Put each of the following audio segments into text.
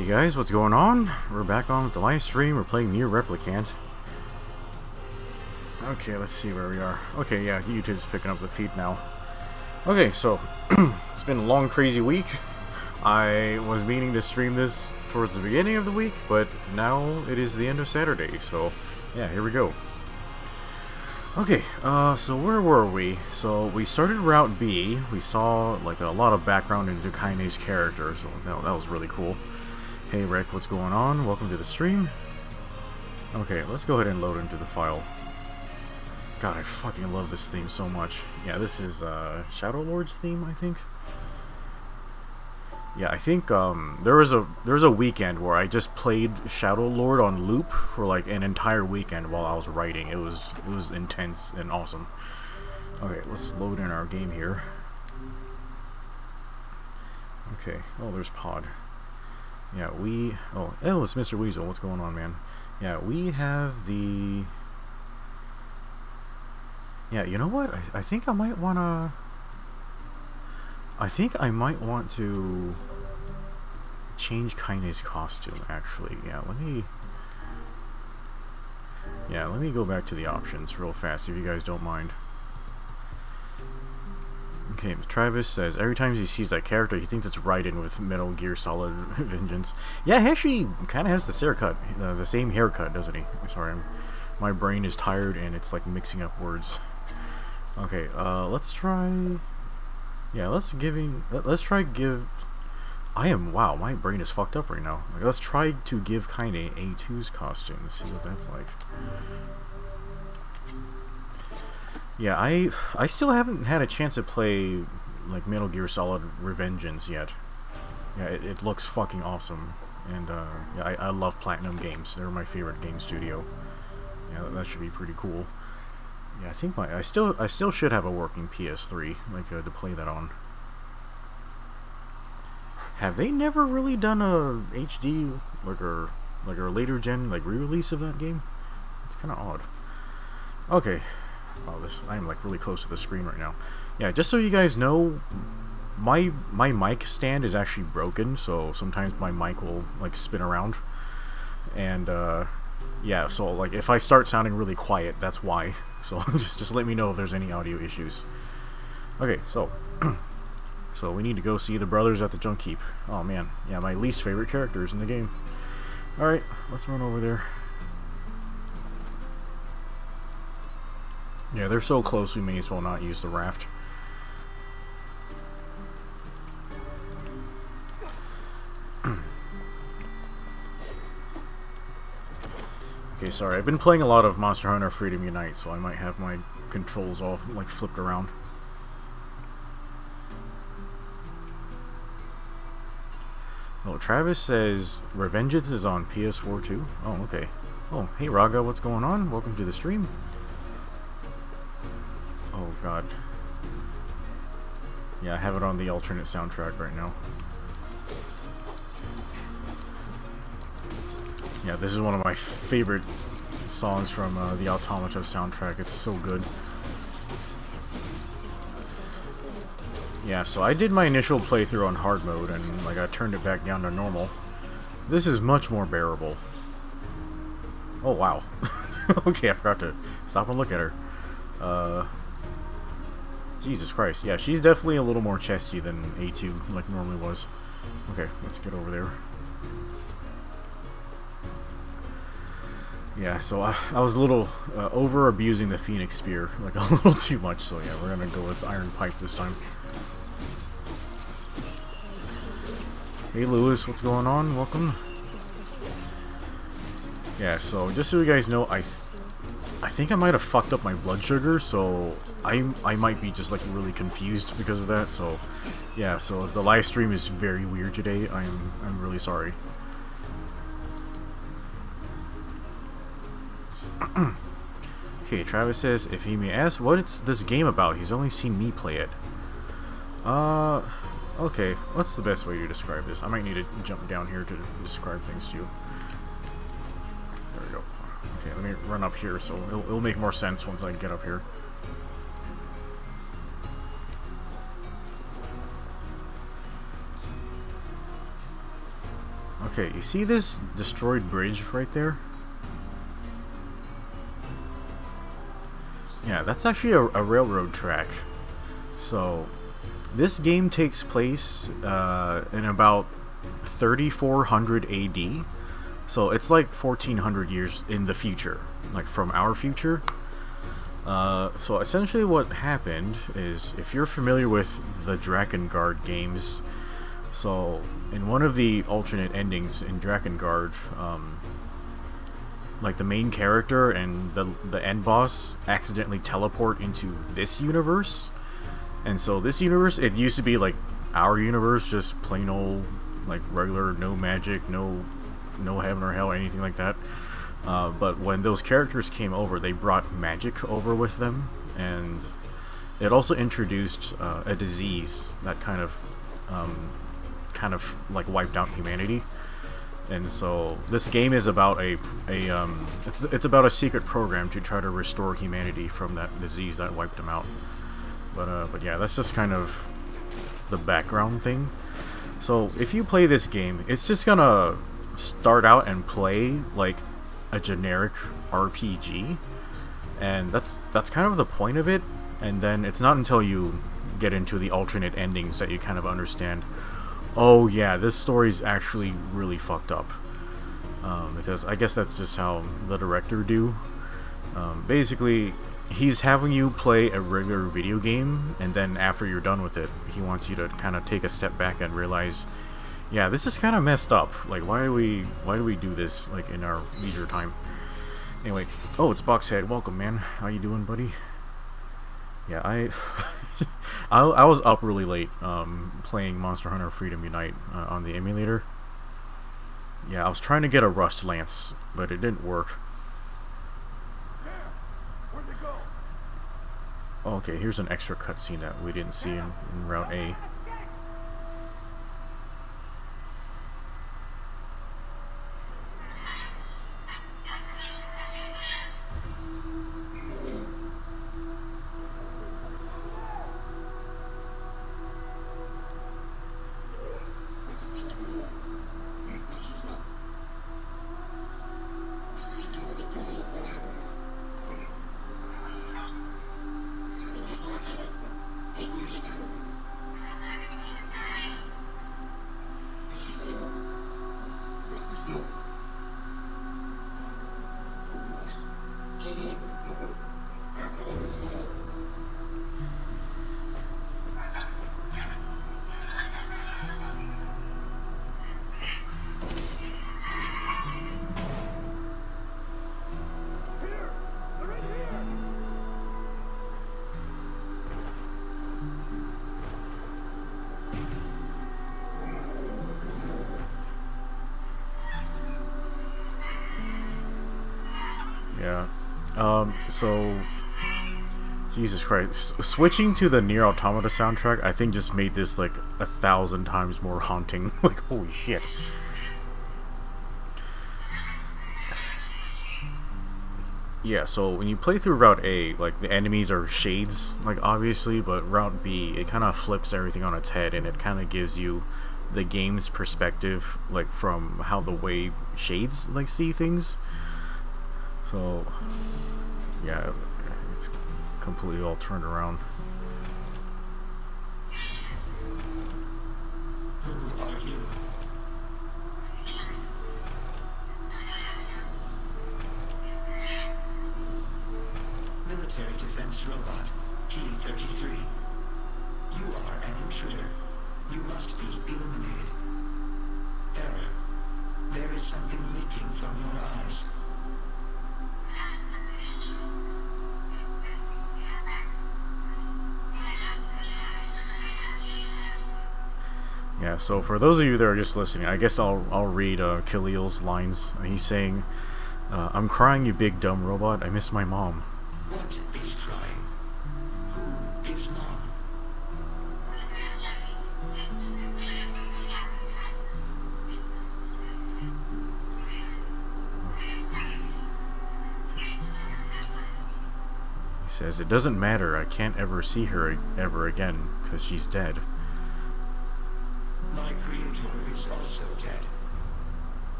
Hey guys, what's going on? We're back on with the live stream. We're playing NieR Replicant. Okay, let's see where we are. Okay, yeah, YouTube's picking up the feed now. Okay, so it's been a long, crazy week. I was meaning to stream this towards the beginning of the week, but now it is the end of Saturday, so yeah, here we go. Okay, so where were we? So we started Route B. We saw like a lot of background into Kaine's character, so that was really cool. Hey Rick, what's going on? Welcome to the stream. Okay, let's go ahead and load into the file. God, I fucking love this theme so much. Yeah, this is Shadow Lord's theme, I think. Yeah, I think there was a weekend where I just played Shadow Lord on loop for like an entire weekend while I was writing. It was intense and awesome. Okay, let's load in our game here. Okay. Oh, there's Pod. Yeah, oh, it's Mr. Weasel. What's going on, man? Yeah, we have the... Yeah, you know what? I think I might wanna... I think I might want to change Kaine's costume, actually. Yeah, let me go back to the options real fast, if you guys don't mind. Okay, Travis says, every time he sees that character, he thinks it's Raiden with Metal Gear Solid Vengeance. Yeah, he actually kind of has this haircut, the same haircut, doesn't he? Sorry, my brain is tired and it's like mixing up words. Okay, let's try... Yeah, let's try give... Wow, my brain is fucked up right now. Like, let's try to give Kaine A2's costume. Let's see what that's like. Yeah, I still haven't had a chance to play like Metal Gear Solid Revengeance yet. Yeah, it looks fucking awesome, and yeah, I love Platinum Games. They're my favorite game studio. Yeah, that should be pretty cool. Yeah, I think I still should have a working PS3 like to play that on. Have they never really done a HD like a later gen like re-release of that game? It's kind of odd. Okay. Oh, I am like really close to the screen right now. Yeah, just so you guys know, my mic stand is actually broken, so sometimes my mic will like spin around, and yeah, so like if I start sounding really quiet, that's why. So just let me know if there's any audio issues. Okay, so so we need to go see the brothers at the Junk Heap. Oh man, yeah, my least favorite characters in the game. All right, let's run over there. Yeah, they're so close we may as well not use the raft. Okay, sorry, I've been playing a lot of Monster Hunter Freedom Unite, so I might have my controls all like flipped around. Oh, Travis says Revengeance is on PS4 too? Oh, okay. Oh, hey Raga, what's going on? Welcome to the stream. Oh god. Yeah, I have it on the alternate soundtrack right now. Yeah, this is one of my favorite songs from the Automata soundtrack. It's so good. Yeah, so I did my initial playthrough on hard mode and like I turned it back down to normal. This is much more bearable. Oh wow. Okay, I forgot to stop and look at her. Jesus Christ. Yeah, she's definitely a little more chesty than A2 like normally was. Okay, let's get over there. Yeah, so I was a little over abusing the Phoenix Spear, like a little too much, so yeah, we're gonna go with Iron Pipe this time. Hey Lewis, what's going on? Welcome. Yeah, so just so you guys know, I think I might have fucked up my blood sugar, so I might be just like really confused because of that. So yeah, so if the live stream is very weird today, I'm really sorry. Okay, Travis says if he may ask, what's this game about? He's only seen me play it. Okay, what's the best way to describe this? I might need to jump down here to describe things to you. There we go. Okay, let me run up here so it'll make more sense once I get up here. Okay, you see this destroyed bridge right there? Yeah, that's actually a railroad track. So, this game takes place in about 3400 AD. So it's like 1400 years in the future, like from our future. So essentially what happened is, if you're familiar with the Drakengard games, so in one of the alternate endings in Drakengard, like the main character and the end boss accidentally teleport into this universe. And so this universe, it used to be like our universe, just plain old, like regular, no magic, no heaven or hell, anything like that. But when those characters came over, they brought magic over with them, and it also introduced a disease that kind of like wiped out humanity. And so this game is about it's about a secret program to try to restore humanity from that disease that wiped them out. But yeah, that's just kind of the background thing. So if you play this game, it's just gonna start out and play like a generic RPG, and that's kind of the point of it. And then it's not until you get into the alternate endings that you kind of understand, oh yeah, this story's actually really fucked up. Because I guess that's just how the director do. Basically, he's having you play a regular video game, and then after you're done with it, he wants you to kind of take a step back and realize, yeah, this is kind of messed up. Like, why do we do this, like, in our leisure time? Anyway, oh, it's Boxhead. Welcome, man. How you doing, buddy? Yeah, I was up really late playing Monster Hunter Freedom Unite on the emulator. Yeah, I was trying to get a Rust Lance, but it didn't work. Oh, okay, here's an extra cutscene that we didn't see in Route A. Yeah. So, Jesus Christ, switching to the NieR Automata soundtrack, I think just made this like 1,000 times more haunting. Like, holy shit. Yeah, so when you play through Route A, like, the enemies are shades, like, obviously, but Route B, it kind of flips everything on its head, and it kind of gives you the game's perspective, like, from how the way shades, like, see things. So, yeah, it's completely all turned around. Who are you? Military defense robot, Key 33. You are an intruder. You must be eliminated. Error. There is something leaking from your eyes. Yeah, so for those of you that are just listening, I guess I'll read Khalil's lines. He's saying, "I'm crying, you big dumb robot. I miss my mom." What is crying? Who is mom? He says, "It doesn't matter. I can't ever see her ever again because she's dead." My creator is also dead.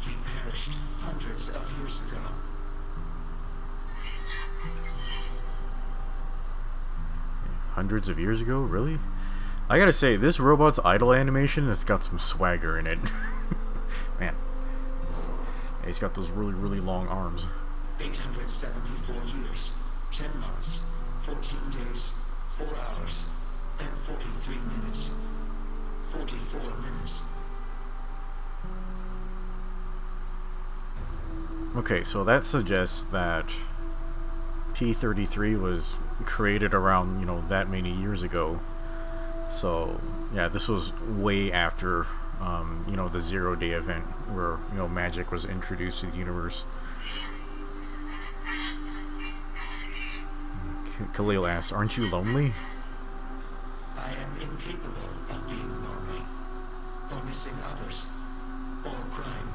He perished hundreds of years ago. Hundreds of years ago? Really? I gotta say, this robot's idle animation has got some swagger in it. Man. Yeah, he's got those really, really long arms. 874 years, 10 months, 14 days, 4 hours, and 43 minutes. 44 minutes. Okay, so that suggests that P-33 was created around, you know, that many years ago. So, yeah, this was way after, you know, the Zero-Day event where, you know, magic was introduced to the universe. Khalil asks, aren't you lonely? I am incapable of being lonely, or missing others, or crying.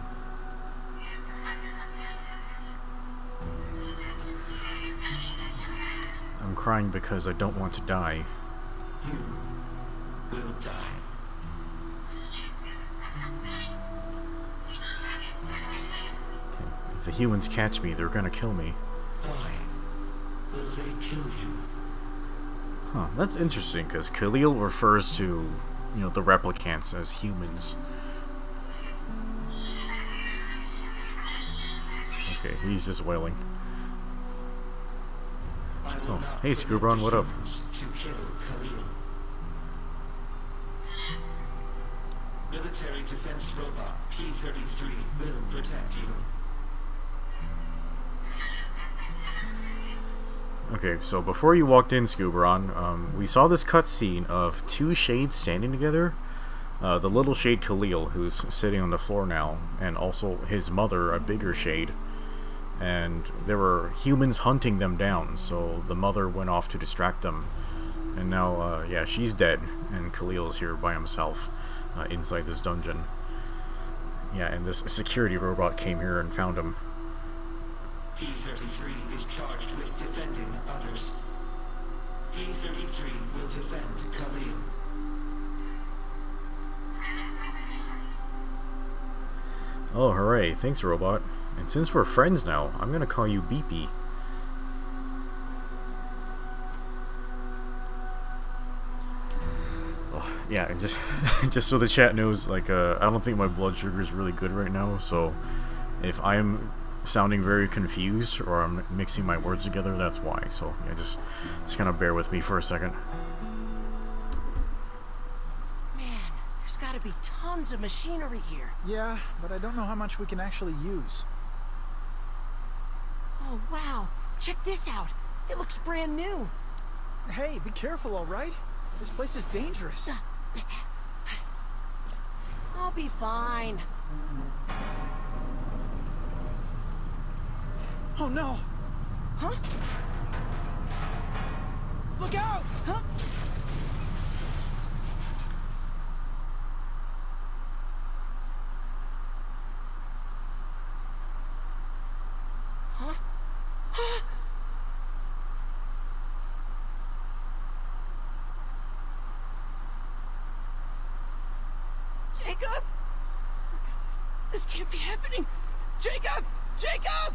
I'm crying because I don't want to die. You will die. If the humans catch me, they're gonna kill me. Why will they kill you? Huh, that's interesting, because Khalil refers to, you know, the replicants as humans. Okay, he's just wailing. Oh, hey Scooberon, what up? To kill Khalil. Military defense robot P-33 will protect you. Okay, so before you walked in, Scooberon, we saw this cutscene of two shades standing together. The little shade Khalil, who's sitting on the floor now, and also his mother, a bigger shade. And there were humans hunting them down, so the mother went off to distract them. And now, yeah, she's dead, and Khalil's here by himself, inside this dungeon. Yeah, and this security robot came here and found him. P-33 is charged with defending others. P-33 will defend Khalil. Oh, hooray. Thanks, robot. And since we're friends now, I'm gonna call you Beepy. Oh, yeah, and just so the chat knows, like, I don't think my blood sugar is really good right now, so if I'm sounding very confused or I'm mixing my words together, that's why. So, yeah, just kind of bear with me for a second. Man, there's gotta be tons of machinery here. Yeah, but I don't know how much we can actually use. Oh, wow. Check this out. It looks brand new. Hey, be careful, all right? This place is dangerous. I'll be fine. Oh, no! Huh? Look out! Huh? Huh? Huh? Jacob? This can't be happening. Jacob! Jacob!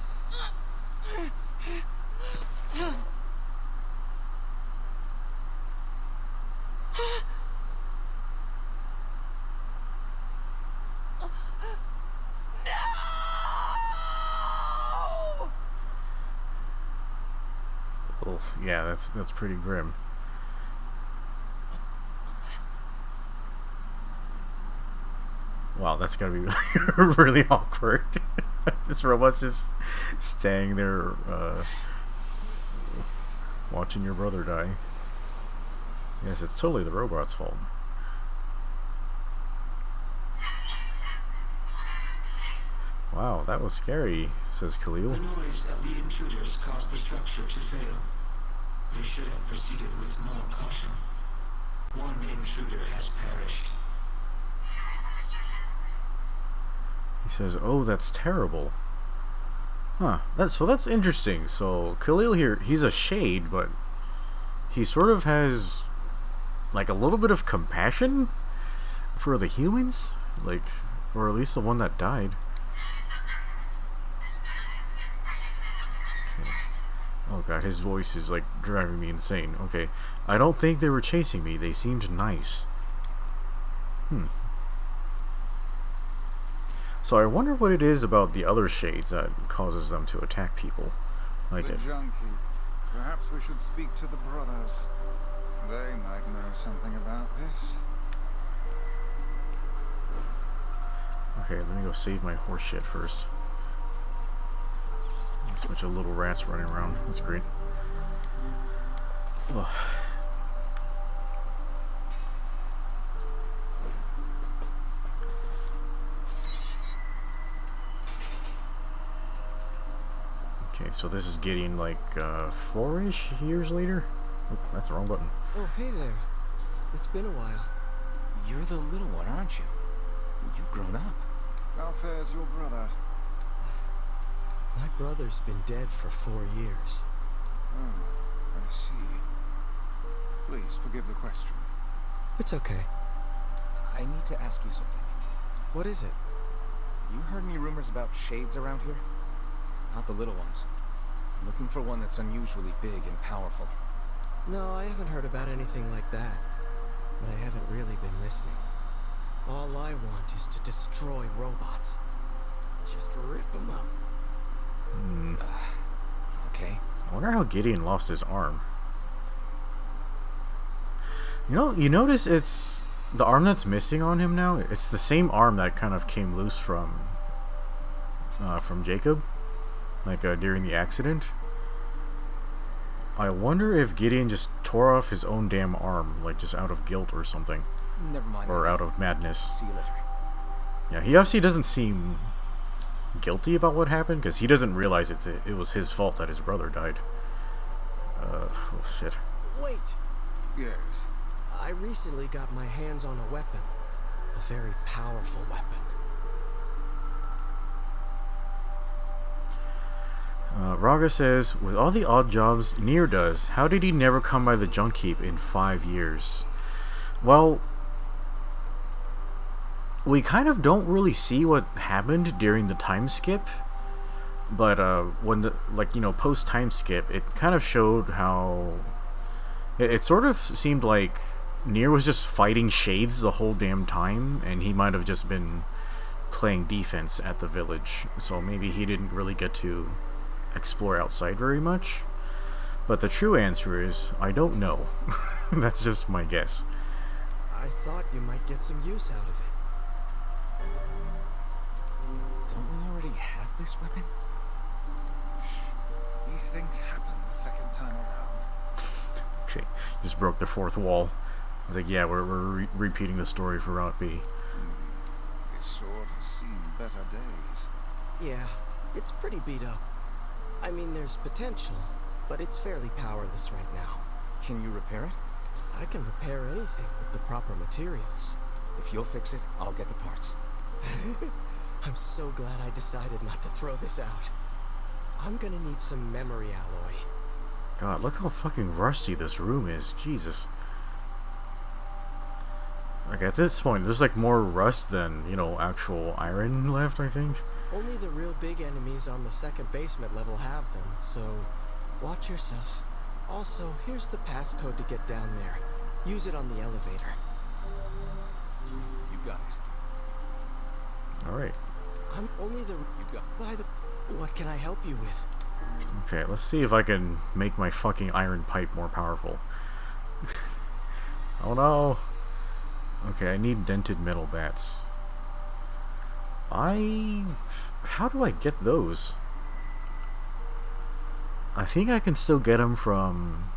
Oh, yeah, that's pretty grim. Wow, that's gotta be really awkward. This robot's just staying there, watching your brother die. Yes, it's totally the robot's fault. Wow, that was scary, says Khalil. The noise of the intruders caused the structure to fail. They should have proceeded with more caution. One intruder has perished. He says, oh, that's terrible. Huh, that's interesting. So, Khalil here, he's a shade, but he sort of has, like, a little bit of compassion for the humans? Like, or at least the one that died. god, his voice is like driving me insane. Okay, I don't think they were chasing me. They seemed nice. So I wonder what it is about the other shades that causes them to attack people. Like The it. junkie. Perhaps we should speak to the brothers. They might know something about this. Okay, let me go save my horse shit first. There's a bunch of little rats running around. That's great. Ugh. Okay, so this is getting like 4-ish years later. Oh, that's the wrong button. Oh, hey there. It's been a while. You're the little one, aren't you? You've grown up. How fares your brother? My brother's been dead for 4 years. Oh, I see. Please forgive the question. It's okay. I need to ask you something. What is it? You heard any rumors about shades around here? Not the little ones. I'm looking for one that's unusually big and powerful. No, I haven't heard about anything like that. But I haven't really been listening. All I want is to destroy robots. Just rip them up. Okay. I wonder how Gideon lost his arm. You know, you notice it's the arm that's missing on him now. It's the same arm that kind of came loose from Jacob, like during the accident. I wonder if Gideon just tore off his own damn arm, like just out of guilt or something, Never mind. or that. out of madness. See you later. Yeah, he obviously doesn't seem guilty about what happened because he doesn't realize it was his fault that his brother died. Oh shit. Wait! Yes. I recently got my hands on a weapon. A very powerful weapon. Raga says, with all the odd jobs NieR does, how did he never come by the junk heap in 5 years? Well, we kind of don't really see what happened during the time skip, but when the, like, you know, post time skip, it kind of showed how it sort of seemed like NieR was just fighting shades the whole damn time, and he might have just been playing defense at the village, so maybe he didn't really get to explore outside very much. But the true answer is, I don't know. That's just my guess. I thought you might get some use out of it. Don't we already have this weapon? These things happen the second time around. Okay, just broke the fourth wall. I was like, yeah, we're repeating the story for Route B. This sword has seen better days. Yeah, it's pretty beat up. I mean, there's potential, but it's fairly powerless right now. Can you repair it? I can repair anything with the proper materials. If you'll fix it, I'll get the parts. I'm so glad I decided not to throw this out. I'm gonna need some memory alloy. God, look how fucking rusty this room is. Jesus. Like, at this point, there's like more rust than, you know, actual iron left, I think. Only the real big enemies on the second basement level have them, so watch yourself. Also, here's the passcode to get down there. Use it on the elevator. You got it. Alright. I'm only the... You got it. By the... What can I help you with? Okay, let's see if I can make my fucking iron pipe more powerful. Oh no! Okay, I need dented metal bats. How do I get those? I think I can still get them from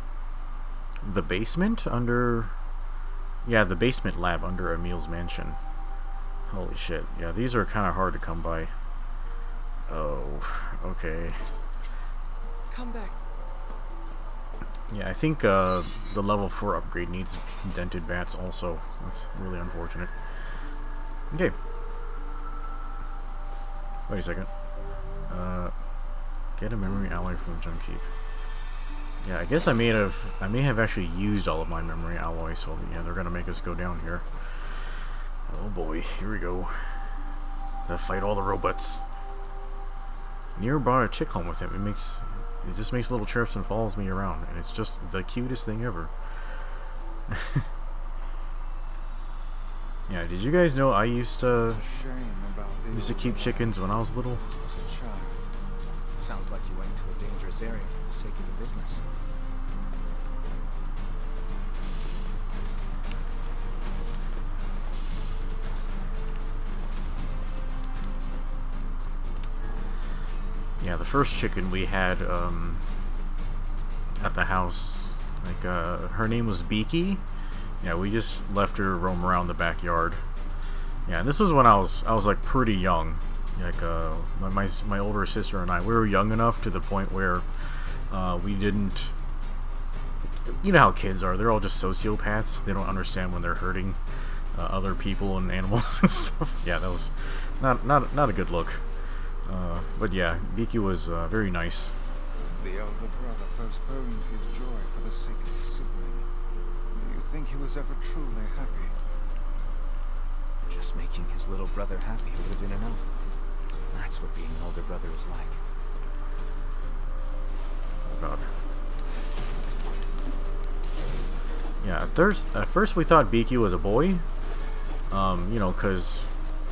the basement under... Yeah, the basement lab under Emil's mansion. Holy shit. Yeah, these are kind of hard to come by. Oh, okay. Come back. Yeah, I think the level 4 upgrade needs dented bats also. That's really unfortunate. Okay. Wait a second. Get a memory alloy from the junk heap. Yeah, I guess I may have actually used all of my memory alloy, so yeah, they're gonna make us go down here. Oh boy, here we go. Gotta fight all the robots. NieR brought a chick home with him. It just makes little chirps and follows me around, and it's just the cutest thing ever. Yeah, did you guys know I used It's to a shame about the keep chickens when I was little? as a child. Sounds like you went into a dangerous area for the sake of the business. Yeah, the first chicken we had at the house, like her name was Beaky. Yeah, we just left her roam around the backyard. Yeah, and this was when I was like pretty young. Like my older sister and I, we were young enough to the point where we didn't. You know how kids are; they're all just sociopaths. They don't understand when they're hurting other people and animals and stuff. Yeah, that was not a good look. But yeah, Beaky was very nice. The elder brother postponed his joy for the sake of his sibling. Do you think he was ever truly happy? Just making his little brother happy would have been enough. That's what being an older brother is like. Oh God. Yeah, at first we thought Beaky was a boy. You know, because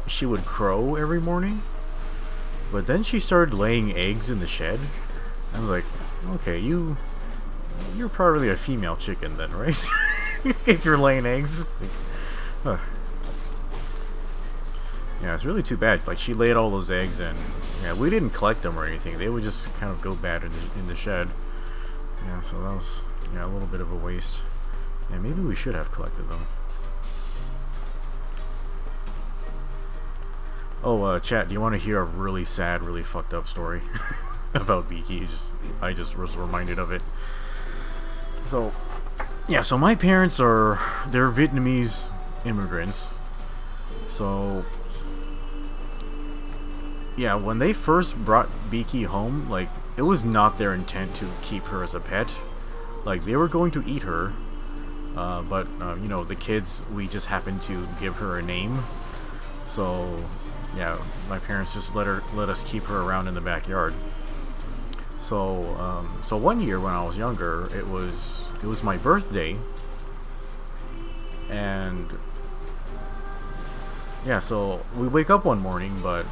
she would crow every morning. But then she started laying eggs in the shed. I was like, okay, you're probably a female chicken then, right? If you're laying eggs. Huh. Yeah, it's really too bad. Like, she laid all those eggs, and yeah, we didn't collect them or anything. They would just kind of go bad in the shed. Yeah, so that was a little bit of a waste. Yeah, maybe we should have collected them. Oh, chat, do you want to hear a really sad, really fucked up story about Beaky? I just was reminded of it. So, yeah, so my parents they're Vietnamese immigrants. So, yeah, when they first brought Beaky home, like, it was not their intent to keep her as a pet. Like, they were going to eat her, but, you know, the kids, we just happened to give her a name. So, yeah, my parents just let us keep her around in the backyard. So, so one year when I was younger, it was my birthday, and yeah, so we wake up one morning, but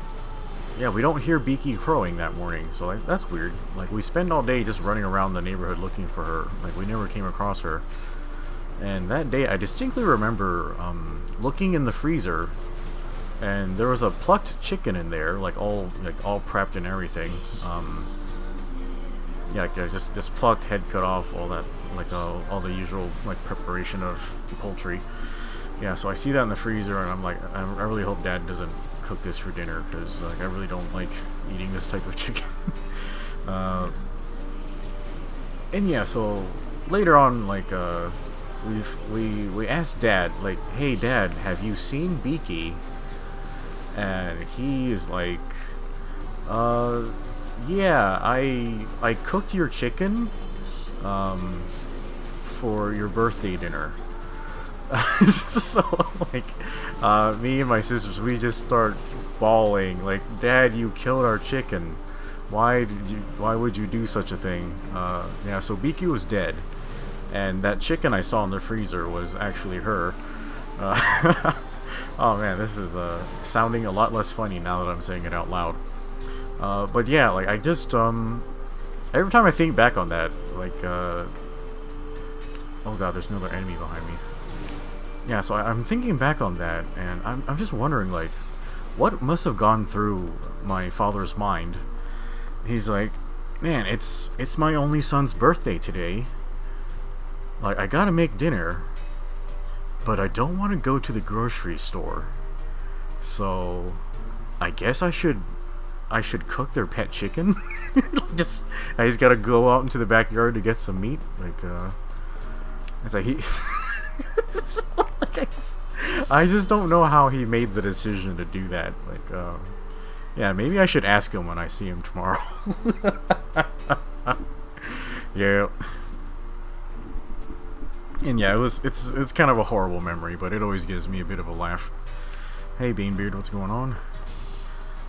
yeah, we don't hear Beaky crowing that morning, so like, that's weird. Like, we spend all day just running around the neighborhood looking for her. Like, we never came across her. And that day, I distinctly remember looking in the freezer, and there was a plucked chicken in there, like all prepped and everything. Yeah, just plucked, head cut off, all that, like all the usual like preparation of poultry. Yeah, so I see that in the freezer, and I'm like, I really hope Dad doesn't cook this for dinner, because like I really don't like eating this type of chicken. And yeah, so later on, like we asked Dad, like, hey Dad, have you seen Beaky? And he is like, yeah, I cooked your chicken for your birthday dinner. So like me and my sisters, we just start bawling, like, Dad, you killed our chicken. Why would you do such a thing? Yeah, so Beaky was dead, and that chicken I saw in the freezer was actually her. Oh man, this is sounding a lot less funny now that I'm saying it out loud. But yeah, like, I just every time I think back on that, like oh god, there's another enemy behind me. Yeah, so I'm thinking back on that, and I'm just wondering, like, what must have gone through my father's mind. He's like, man, it's my only son's birthday today. Like, I gotta make dinner, but I don't want to go to the grocery store. So, I guess I should cook their pet chicken. I just gotta go out into the backyard to get some meat. Like, it's like he. Like, I just don't know how he made the decision to do that. Like, yeah, maybe I should ask him when I see him tomorrow. Yeah. And yeah, it's kind of a horrible memory, but it always gives me a bit of a laugh. Hey Beanbeard, what's going on?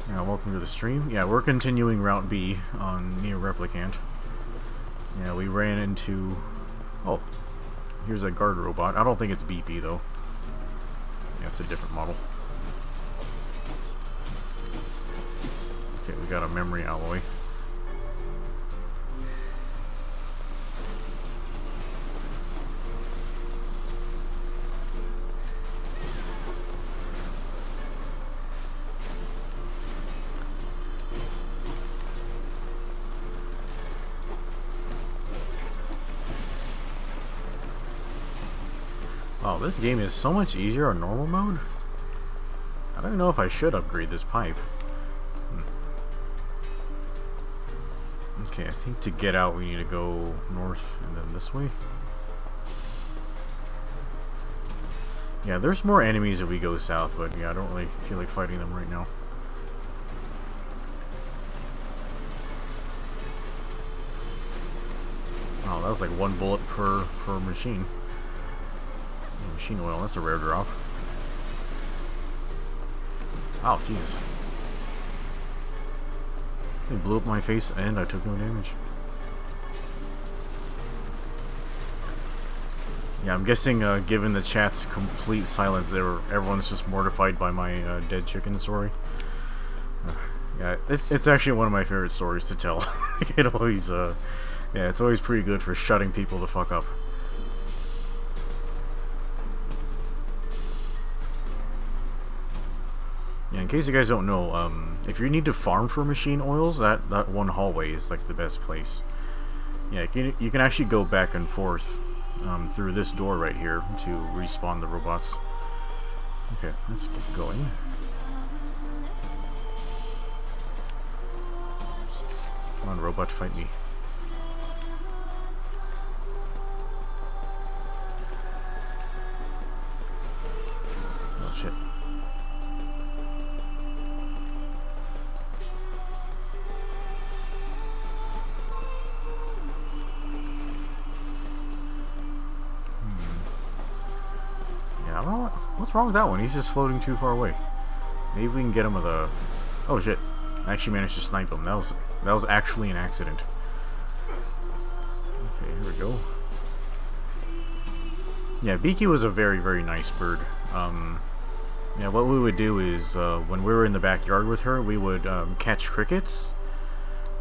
Yeah, welcome to the stream. Yeah, we're continuing Route B on NieR Replicant. Yeah, we ran into... Oh, here's a guard robot. I don't think it's BP, though. Yeah, it's a different model. Okay, we got a memory alloy. Oh, this game is so much easier on normal mode. I don't know if I should upgrade this pipe. Okay, I think to get out we need to go north and then this way. Yeah, there's more enemies if we go south, but yeah, I don't really feel like fighting them right now. Oh, that was like 1 bullet per machine. Machine oil, that's a rare drop. Oh, Jesus. They blew up my face and I took no damage. Yeah, I'm guessing given the chat's complete silence, everyone's just mortified by my dead chicken story. Yeah, it's actually one of my favorite stories to tell. It always, yeah, it's always pretty good for shutting people the fuck up. Yeah, in case you guys don't know, if you need to farm for machine oils, that one hallway is like the best place. Yeah, you can actually go back and forth through this door right here to respawn the robots. Okay, let's keep going. Come on, robot, fight me. Oh shit. I don't know what's wrong with that one. He's just floating too far away. Maybe we can get him with a... Oh shit! I actually managed to snipe him. That was actually an accident. Okay, here we go. Yeah, Beaky was a very, very nice bird. Yeah, what we would do is when we were in the backyard with her, we would catch crickets,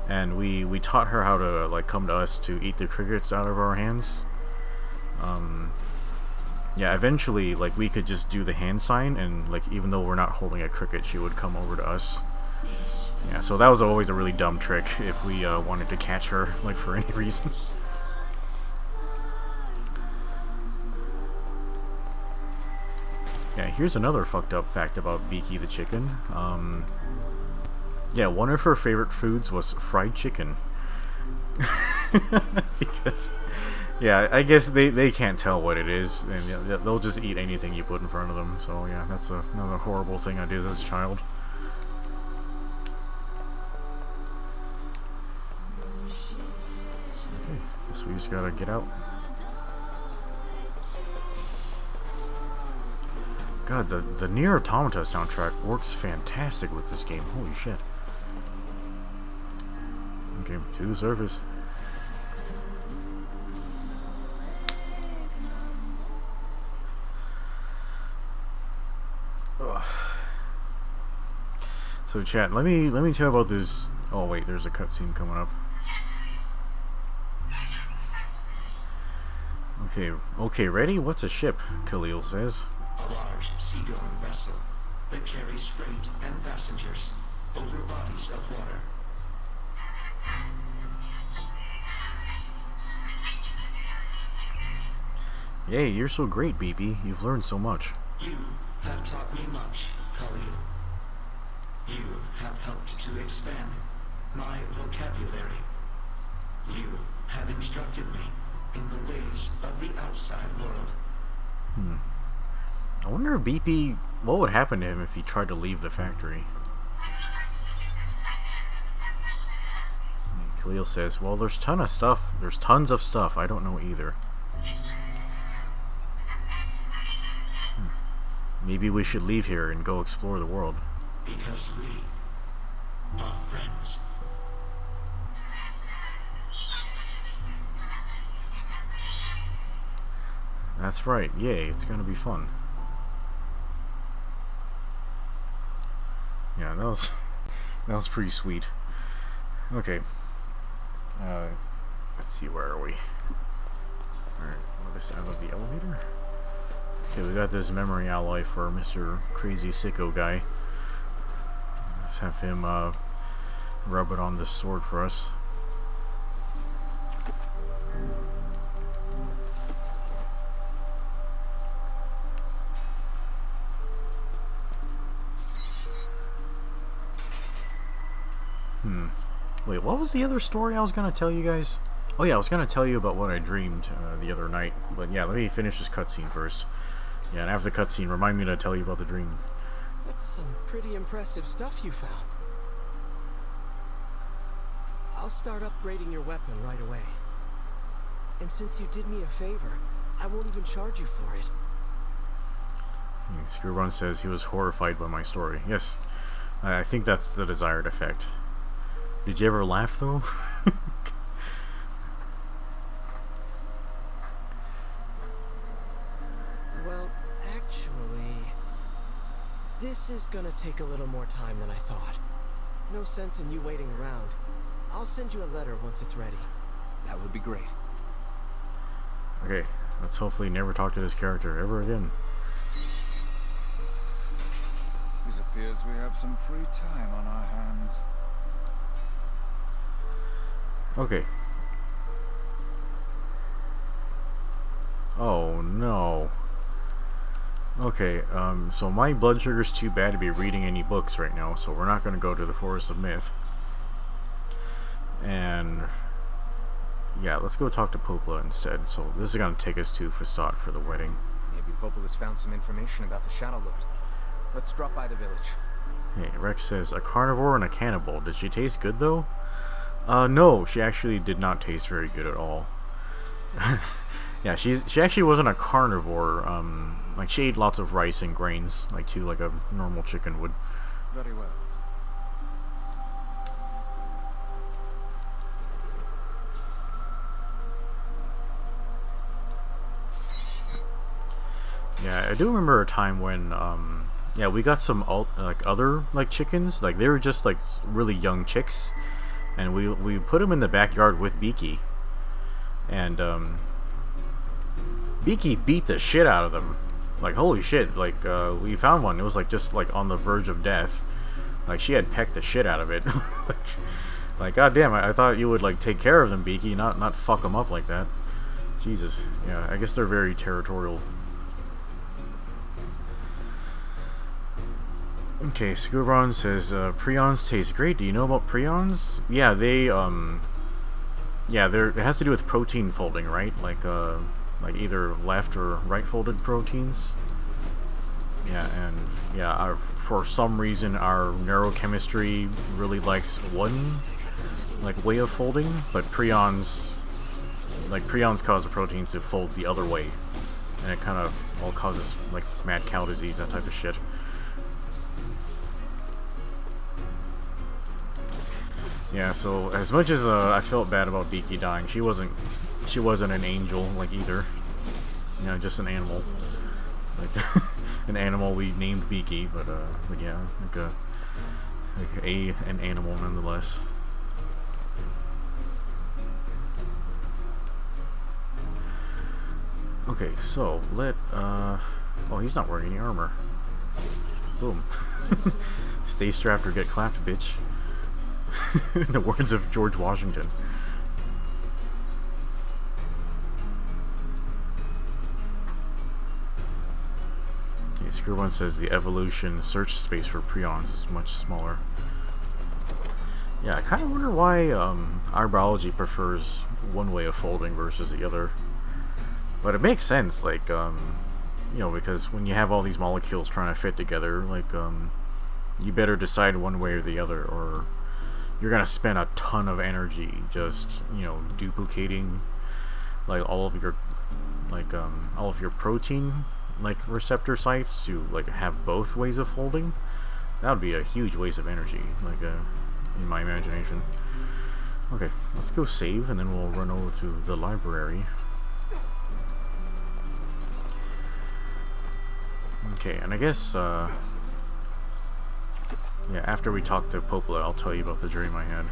and we taught her how to like come to us to eat the crickets out of our hands. Yeah, eventually, like, we could just do the hand sign, and, like, even though we're not holding a cricket, she would come over to us. Yeah, so that was always a really dumb trick if we wanted to catch her, like, for any reason. Yeah, here's another fucked up fact about Beaky the chicken. Yeah, one of her favorite foods was fried chicken. Because... yeah, I guess they can't tell what it is, and yeah, they'll just eat anything you put in front of them. So yeah, that's another horrible thing I did as a child. Okay, guess we just gotta get out. God, the NieR Automata soundtrack works fantastic with this game. Holy shit. Okay, to the surface. So chat, let me tell you about this. Oh wait, there's a cutscene coming up. Okay, ready? What's a ship? Khalil says. A large seagoing vessel that carries freight and passengers over bodies of water. Yay, you're so great, BB. You've learned so much. You have taught me much, Khalil. You have helped to expand my vocabulary. You have instructed me in the ways of the outside world. I wonder if BP... what would happen to him if he tried to leave the factory? Khalil says, well, there's tons of stuff. I don't know either. Maybe we should leave here and go explore the world. Because we are friends. That's right. Yay, it's gonna be fun. Yeah, that was that was pretty sweet. Okay. Let's see, where are we? Alright, let us out of the elevator. Okay, we got this memory alloy for Mr. Crazy Sicko guy. Let's have him rub it on this sword for us. Wait, what was the other story I was going to tell you guys? Oh yeah, I was going to tell you about what I dreamed the other night. But yeah, let me finish this cutscene first. Yeah, and after the cutscene, remind me to tell you about the dream. That's some pretty impressive stuff you found. I'll start upgrading your weapon right away. And since you did me a favor, I won't even charge you for it. Screwrun says he was horrified by my story. Yes, I think that's the desired effect. Did you ever laugh though? Well, actually, this is gonna take a little more time than I thought. No sense in you waiting around. I'll send you a letter once it's ready. That would be great. Okay, let's hopefully never talk to this character ever again. It appears we have some free time on our hands. Okay. Oh no. Okay, so my blood sugar's too bad to be reading any books right now, so we're not going to go to the Forest of Myth. And yeah, let's go talk to Popla instead. So this is going to take us to Facade for the wedding. Maybe Popola's found some information about the Shadow Lord. Let's drop by the village. Hey, Rex says, a carnivore and a cannibal. Did she taste good though? No, she actually did not taste very good at all. Yeah, she actually wasn't a carnivore. Like she ate lots of rice and grains, like a normal chicken would. Very well. Yeah, I do remember a time when yeah, we got some other chickens, like they were just like really young chicks, and we put them in the backyard with Beaky, and Beaky beat the shit out of them. Like holy shit, like we found one, it was like just like on the verge of death. Like she had pecked the shit out of it. Like goddamn, I thought you would like take care of them, Beaky, not fuck them up like that. Jesus. Yeah, I guess they're very territorial. Okay, Scubron says prions taste great. Do you know about prions? Yeah, they yeah, it has to do with protein folding, right? Like either left or right folded proteins. Yeah, and yeah, for some reason our neurochemistry really likes one way of folding, but prions cause the proteins to fold the other way, and it kind of all causes like mad cow disease, that type of shit. Yeah, so as much as I felt bad about Beaky dying, she wasn't an angel like either. You know, just an animal, like an animal we named Beaky, but yeah, an animal nonetheless. Okay, so oh, he's not wearing any armor. Boom. Stay strapped or get clapped, bitch. In the words of George Washington. Okay, Screw1 says the evolution search space for prions is much smaller. Yeah, I kind of wonder why our biology prefers one way of folding versus the other. But it makes sense, like, you know, because when you have all these molecules trying to fit together, like, you better decide one way or the other, or you're gonna spend a ton of energy just, you know, duplicating like all of your protein receptor sites to like have both ways of folding. That would be a huge waste of energy, like in my imagination. Okay, let's go save and then we'll run over to the library. Okay, and I guess, yeah, after we talk to Popola, I'll tell you about the dream I had.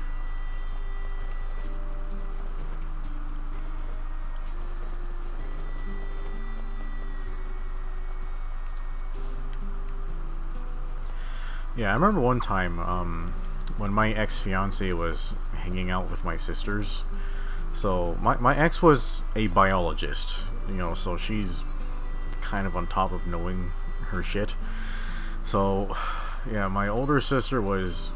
Yeah, I remember one time, when my ex-fiance was hanging out with my sisters. So, my ex was a biologist, you know, so she's kind of on top of knowing her shit. So, yeah, my older sister was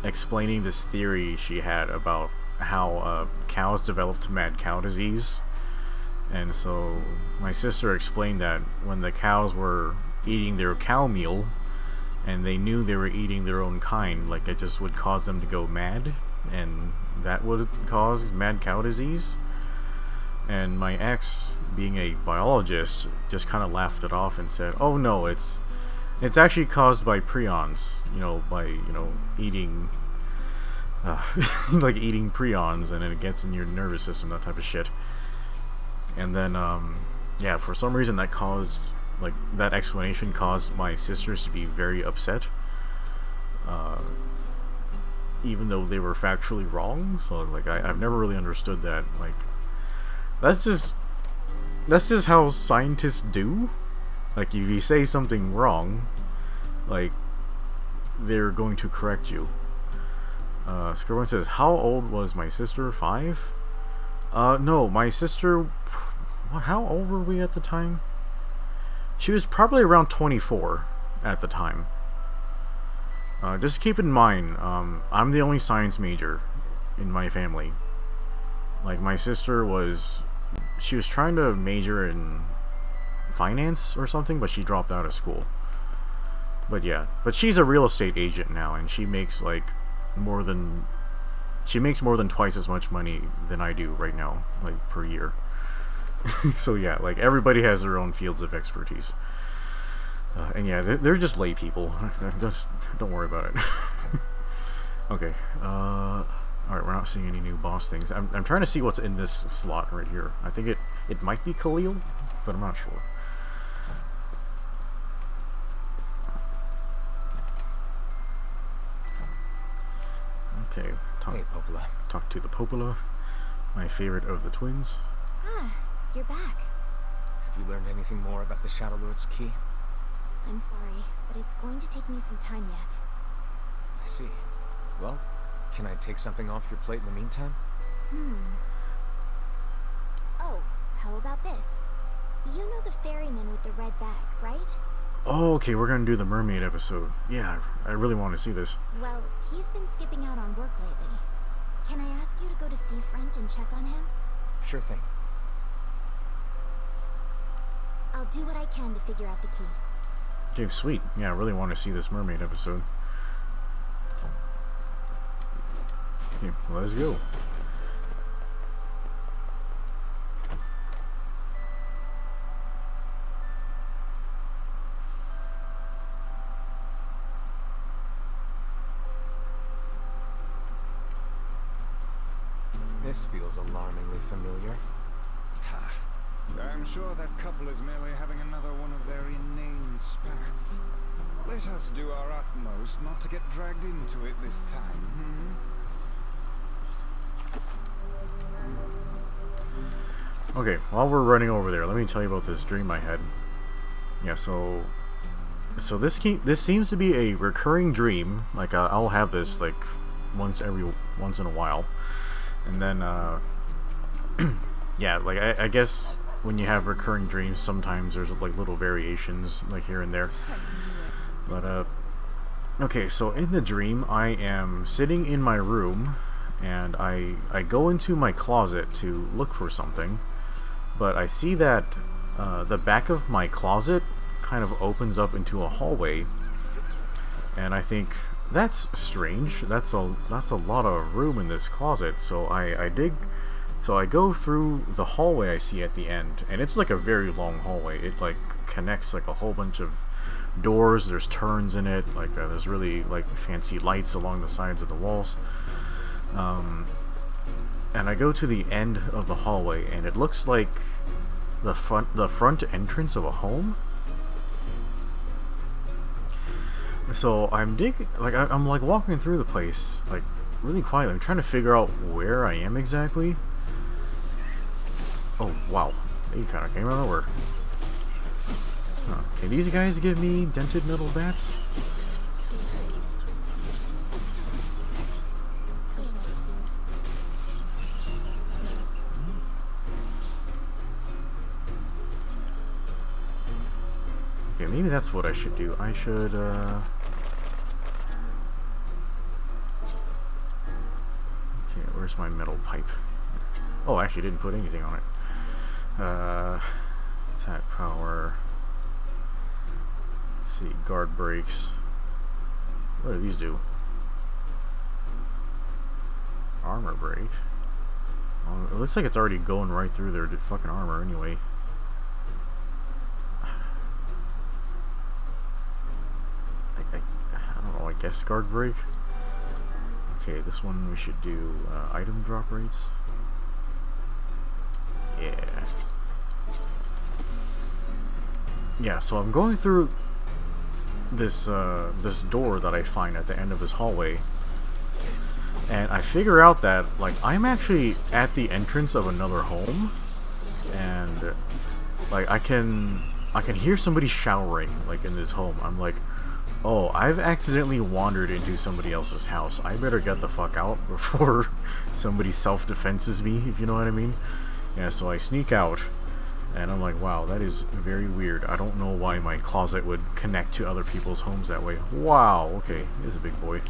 explaining this theory she had about how cows developed mad cow disease. And so, my sister explained that when the cows were eating their cow meal, and they knew they were eating their own kind, like it just would cause them to go mad, and that would cause mad cow disease. And my ex, being a biologist, just kind of laughed it off and said, "Oh no, it's actually caused by prions, you know, by, you know, eating like eating prions, and then it gets in your nervous system, that type of shit." And then yeah, for some reason that caused, like, that explanation caused my sisters to be very upset, even though they were factually wrong. So, like, I've never really understood that. Like, that's just how scientists do. Like, if you say something wrong, like, they're going to correct you. Scribbling says, how old was my sister? 5? No, my sister... How old were we at the time? She was probably around 24 at the time. Just keep in mind, I'm the only science major in my family. Like, my sister she was trying to major in finance or something, but she dropped out of school. But yeah, but she's a real estate agent now, and she makes like more than twice as much money than I do right now, like, per year. So yeah, like, everybody has their own fields of expertise. And yeah, they're just lay people. Just don't worry about it. Okay. Alright, we're not seeing any new boss things. I'm trying to see what's in this slot right here. I think it might be Khalil, but I'm not sure. Okay. Hey, Popola. Talk to the Popola, my favorite of the twins. Ah, you're back. Have you learned anything more about the Shadow Lord's key? I'm sorry, but it's going to take me some time yet. I see. Well, can I take something off your plate in the meantime? Oh, how about this? You know the ferryman with the red bag, right? Oh, okay, we're gonna do the mermaid episode. Yeah, I really want to see this. Well, he's been skipping out on work lately. Can I ask you to go to Seafront and check on him? Sure thing. I'll do what I can to figure out the key. Okay, sweet. Yeah, I really want to see this mermaid episode. Okay, let's go. This feels alarmingly familiar. I'm sure that couple is merely having another one of their inane spats. Let us do our utmost not to get dragged into it this time, Okay, while we're running over there, let me tell you about this dream I had. Yeah, so this seems to be a recurring dream. Like, I'll have this like once in a while, and then yeah, like I guess when you have recurring dreams, sometimes there's like little variations like here and there. But okay, so in the dream, I am sitting in my room, and I go into my closet to look for something, but I see that the back of my closet kind of opens up into a hallway, and I think, that's strange. That's a lot of room in this closet. So I go through the hallway I see at the end, and it's like a very long hallway. It like connects like a whole bunch of doors. There's turns in it. Like there's really like fancy lights along the sides of the walls. And I go to the end of the hallway, and it looks like the front entrance of a home. So I'm digging, like I'm like walking through the place, like really quietly. I'm trying to figure out where I am exactly. Oh wow, they kind of came out of nowhere. Huh. Can these guys give me dented metal bats? Okay, maybe that's what I should do. I should, okay, where's my metal pipe? Oh, I actually didn't put anything on it. Attack power. Let's see, guard brakes. What do these do? Armor brake. Oh, it looks like it's already going right through their fucking armor anyway. I don't know, I guess guard brake. Okay, this one we should do item drop rates. Yeah. Yeah, so I'm going through this this door that I find at the end of this hallway, and I figure out that like I'm actually at the entrance of another home, and like I can hear somebody showering like in this home. I'm like, oh, I've accidentally wandered into somebody else's house. I better get the fuck out before somebody self-defenses me, if you know what I mean. Yeah, so I sneak out, and I'm like, wow, that is very weird. I don't know why my closet would connect to other people's homes that way. Wow, okay, he's a big boy.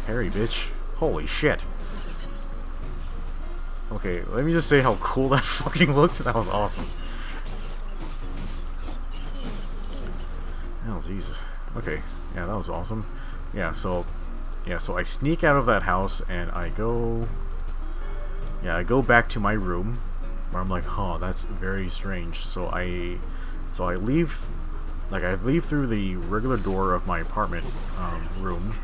Hairy bitch. Holy shit. Okay, let me just say how cool that fucking looks. That was awesome. Oh, Jesus. Okay, yeah, that was awesome. Yeah, so I sneak out of that house, and I go back to my room, where I'm like, huh, that's very strange. So I leave, like I leave through the regular door of my apartment room,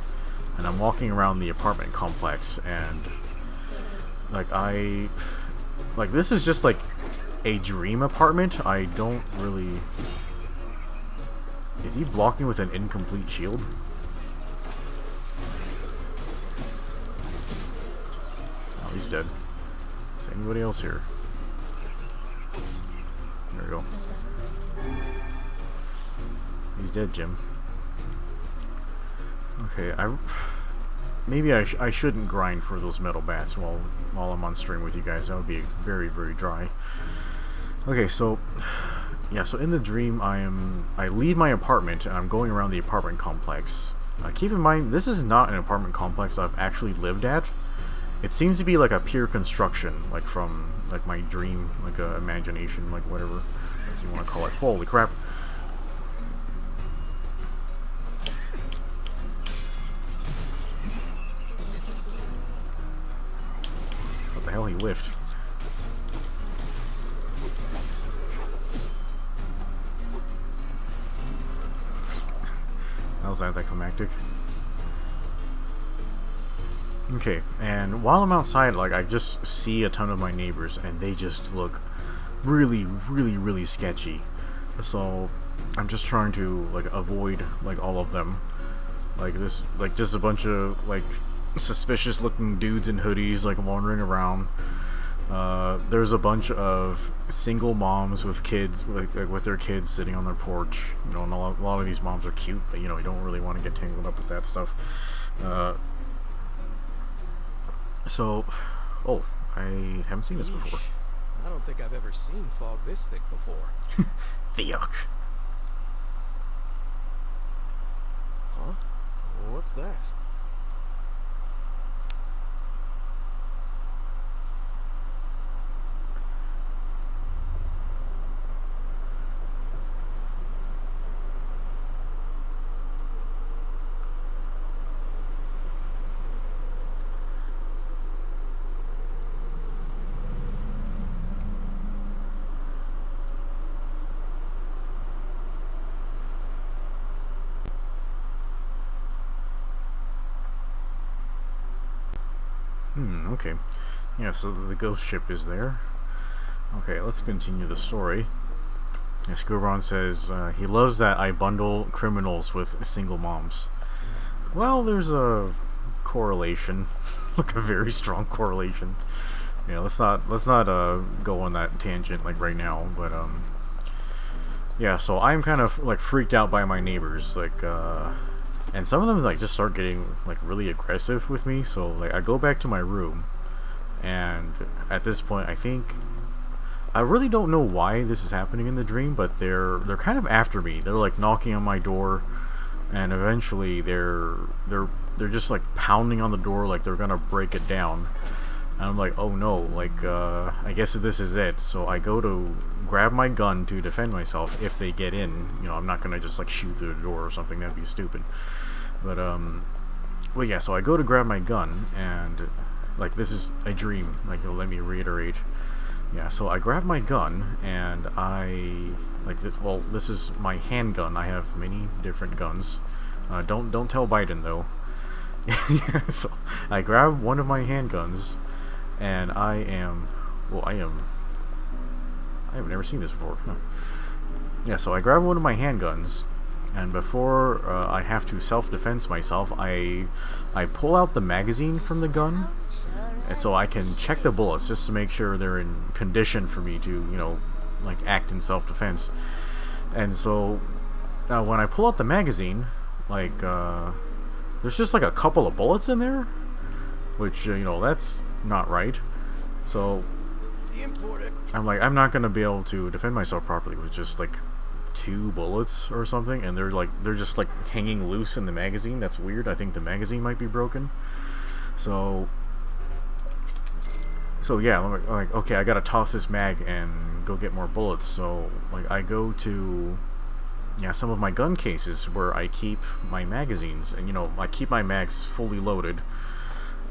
and I'm walking around the apartment complex, and like this is just like a dream apartment. I don't really. Is he blocking with an incomplete shield? Oh, he's dead. Is anybody else here? There we go. He's dead, Jim. Okay, maybe I shouldn't grind for those metal bats while I'm on stream with you guys. That would be very, very dry. Okay, so yeah, so in the dream I leave my apartment and I'm going around the apartment complex. Keep in mind, this is not an apartment complex I've actually lived at. It seems to be like a pure construction, like from like my dream, like a imagination, like whatever as you want to call it. Holy crap. What the hell, he whiffed. That was anticlimactic. Okay, and while I'm outside, like, I just see a ton of my neighbors, and they just look really, really, really sketchy. So, I'm just trying to, like, avoid, like, all of them. Like, this, like, just a bunch of, like, suspicious-looking dudes in hoodies, like, wandering around. There's a bunch of single moms with kids, like with their kids sitting on their porch. You know, and a lot of these moms are cute, but you know, you don't really want to get tangled up with that stuff. So, oh, I haven't seen this before. I don't think I've ever seen fog this thick before. Yuck. Huh? What's that? Okay. Yeah, so the ghost ship is there. Okay, let's continue the story. Yeah, Scooberon says he loves that I bundle criminals with single moms. Well, there's a correlation, like a very strong correlation. Yeah, let's not go on that tangent like right now, but yeah. So I'm kind of like freaked out by my neighbors, like and some of them like just start getting like really aggressive with me. So like I go back to my room, and at this point I think I really don't know why this is happening in the dream, but they're kind of after me. They're like knocking on my door, and eventually they're just like pounding on the door like they're gonna break it down. And I'm like, oh no, like I guess this is it. So I go to grab my gun to defend myself if they get in. You know, I'm not gonna just like shoot through the door or something. That'd be stupid. But well, yeah. So I go to grab my gun, and like this is a dream. Like, let me reiterate. Yeah. So I grab my gun, and I like this. Well, this is my handgun. I have many different guns. Don't tell Biden though. Yeah, so I grab one of my handguns, and I have never seen this before. Huh. Yeah, so I grab one of my handguns, and before I have to self-defense myself, I pull out the magazine from the gun, and so I can check the bullets just to make sure they're in condition for me to, you know, like act in self-defense. And so when I pull out the magazine, like there's just like a couple of bullets in there, which you know, that's not right. So I'm like, I'm not gonna be able to defend myself properly with just like 2 bullets or something, and they're just like hanging loose in the magazine. That's weird. I think the magazine might be broken. So yeah, I'm like, okay, I gotta toss this mag and go get more bullets. So like I go to some of my gun cases where I keep my magazines, and you know, I keep my mags fully loaded.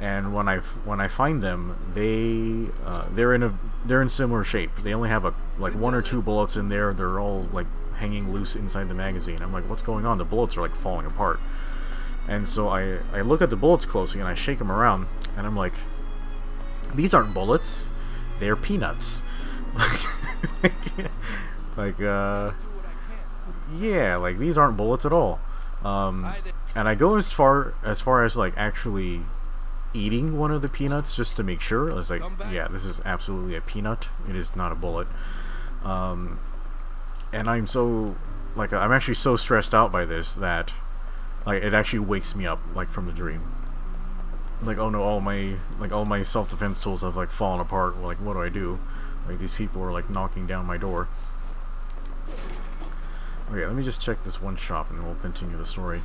And when I find them, they're in similar shape. They only have like 1 or 2 bullets in there. They're all like hanging loose inside the magazine. I'm like, what's going on? The bullets are like falling apart. And so I look at the bullets closely, and I shake them around, and I'm like, these aren't bullets, they're peanuts. Like yeah, like these aren't bullets at all. And I go as far as like actually eating one of the peanuts just to make sure. I was like, yeah, this is absolutely a peanut. It is not a bullet. And I'm so like, I'm actually so stressed out by this that like it actually wakes me up like from the dream. Like, oh no, all my self-defense tools have like fallen apart. Like, what do I do? Like, these people are like knocking down my door. Okay, let me just check this one shop and then we'll continue the story.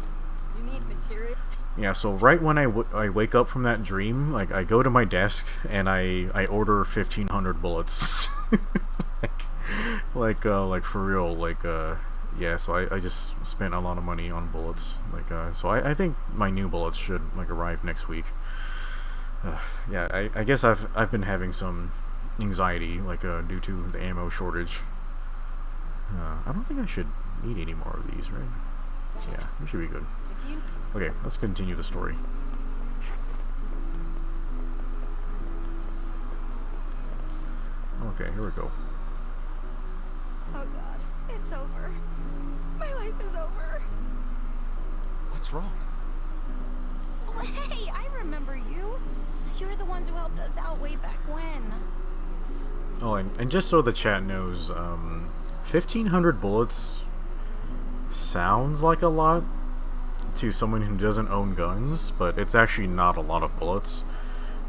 You need material? Yeah, so right when I wake up from that dream, like I go to my desk and I order 1,500 bullets. like for real, like yeah. So I just spent a lot of money on bullets. Like so I think my new bullets should like arrive next week. Yeah, I guess I've been having some anxiety like due to the ammo shortage. I don't think I should need any more of these, right? Yeah, we should be good. Okay, let's continue the story. Okay, here we go. Oh god, it's over. My life is over. What's wrong? Oh, hey, I remember you. You're the ones who helped us out way back when. Oh, and just so the chat knows, 1,500 bullets sounds like a lot to someone who doesn't own guns, but it's actually not a lot of bullets.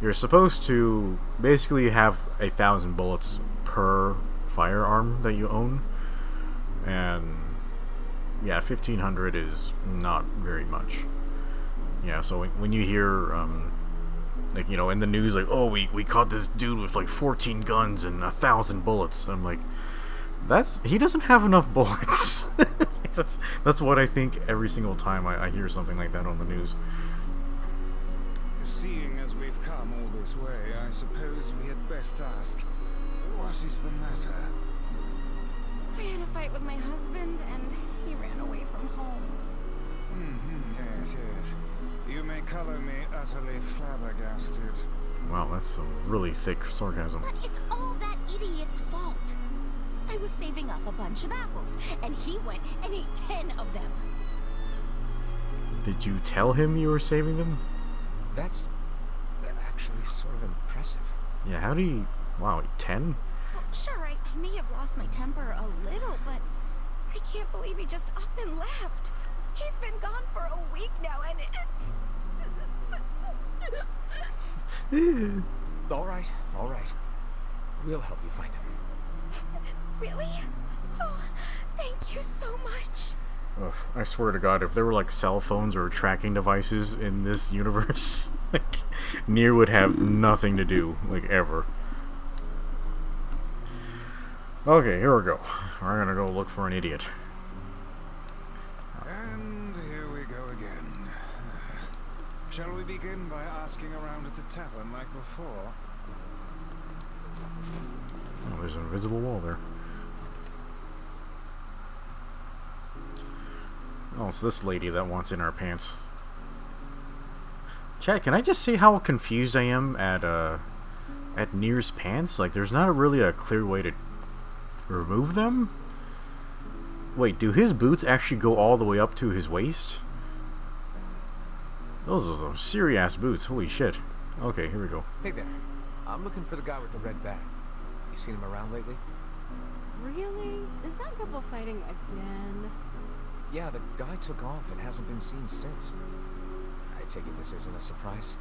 You're supposed to basically have 1,000 bullets per firearm that you own, and yeah, 1,500 is not very much. Yeah, so when you hear like, you know, in the news, like, oh, we caught this dude with like 14 guns and 1,000 bullets, I'm like, he doesn't have enough bullets. That's what I think every single time I hear something like that on the news. Seeing as we've come all this way, I suppose we had best ask, what is the matter? I had a fight with my husband, and he ran away from home. Yes. You may color me utterly flabbergasted. Wow, that's some really thick sarcasm. But it's all that idiot's fault. I was saving up a bunch of apples, and he went and ate 10 of them. Did you tell him you were saving them? That's actually sort of impressive. Yeah, how do you... Wow, 10? Well, sure, I may have lost my temper a little, but I can't believe he just up and left. He's been gone for a week now, and it's... All right. We'll help you find him. Really? Oh, thank you so much. Ugh, I swear to God, if there were like cell phones or tracking devices in this universe, like, NieR would have nothing to do, like, ever. Okay, here we go. We're gonna go look for an idiot. And here we go again. Shall we begin by asking around at the tavern like before? Oh, there's an invisible wall there. Oh, it's this lady that wants in our pants. Chat, can I just say how confused I am at NieR's pants? Like, there's not really a clear way to remove them? Wait, do his boots actually go all the way up to his waist? Those are some serious boots, holy shit. Okay, here we go. Hey there. I'm looking for the guy with the red bag. You seen him around lately? Really? Is that couple fighting again? Yeah, the guy took off and hasn't been seen since. I take it this isn't a surprise?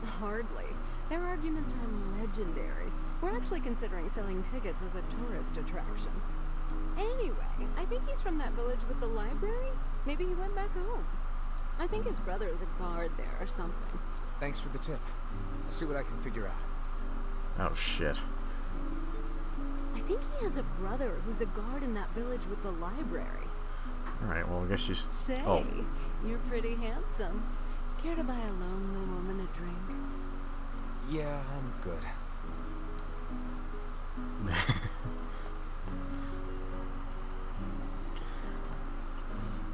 Hardly. Their arguments are legendary. We're actually considering selling tickets as a tourist attraction. Anyway, I think he's from that village with the library. Maybe he went back home. I think his brother is a guard there or something. Thanks for the tip. I'll see what I can figure out. Oh shit. I think he has a brother who's a guard in that village with the library. Alright, well I guess she's... Say, Oh. you're pretty handsome. Care to buy a lonely woman a drink? Yeah, I'm good.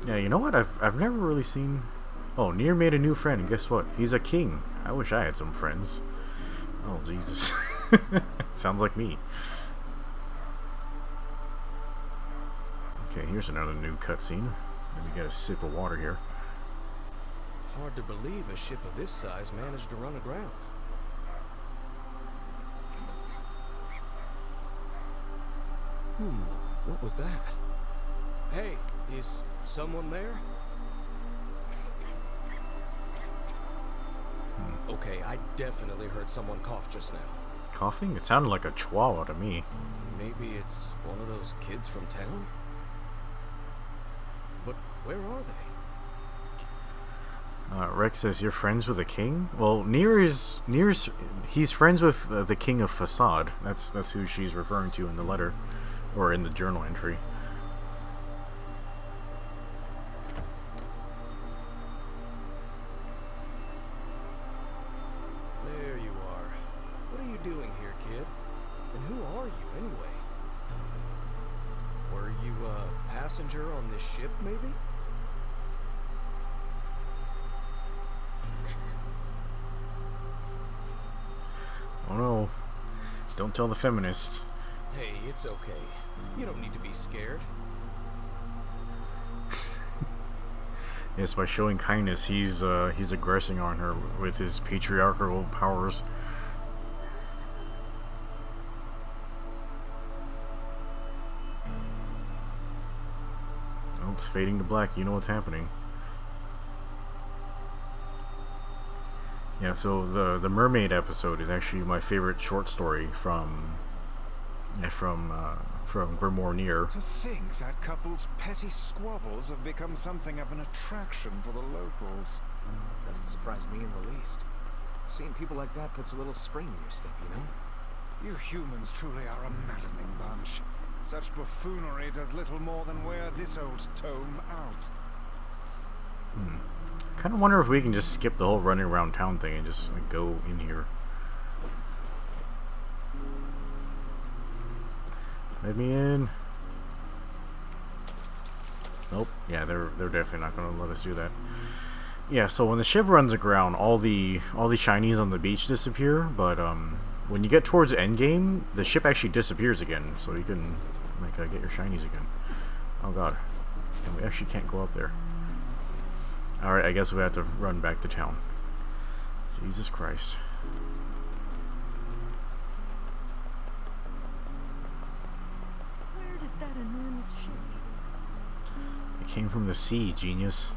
Yeah, you know what? I've never really seen... Oh, NieR made a new friend, and guess what? He's a king. I wish I had some friends. Oh, Jesus. Sounds like me. Okay, here's another new cutscene. Let me get a sip of water here. Hard to believe a ship of this size managed to run aground. What was that? Hey, is someone there? Okay, I definitely heard someone cough just now. Coughing? It sounded like a chihuahua to me. Maybe it's one of those kids from town? But where are they? Rex says, you're friends with the king? Well, NieR's he's friends with the king of Facade. That's who she's referring to in the letter. Or in the journal entry. There you are. What are you doing here, kid? And who are you, anyway? Were you a passenger on this ship, maybe? Oh no. Don't tell the feminists. Hey, it's okay. You don't need to be scared. Yes, by showing kindness, he's aggressing on her with his patriarchal powers. Oh, it's fading to black. You know what's happening. Yeah, so the mermaid episode is actually my favorite short story from Grimoire NieR. To think that couple's petty squabbles have become something of an attraction for the locals. Doesn't surprise me in the least. Seeing people like that puts a little spring in your step, you know? You humans truly are a maddening bunch. Such buffoonery does little more than wear this old tome out. Kind of wonder if we can just skip the whole running around town thing and just like, go in here. Let me in. Nope. Yeah, they're definitely not going to let us do that. Yeah, so when the ship runs aground, all the shinies on the beach disappear, but when you get towards endgame, the ship actually disappears again, so you can like get your shinies again. Oh god. And we actually can't go up there. Alright, I guess we have to run back to town. Jesus Christ. Where did that enormous ship even It came from the sea, genius.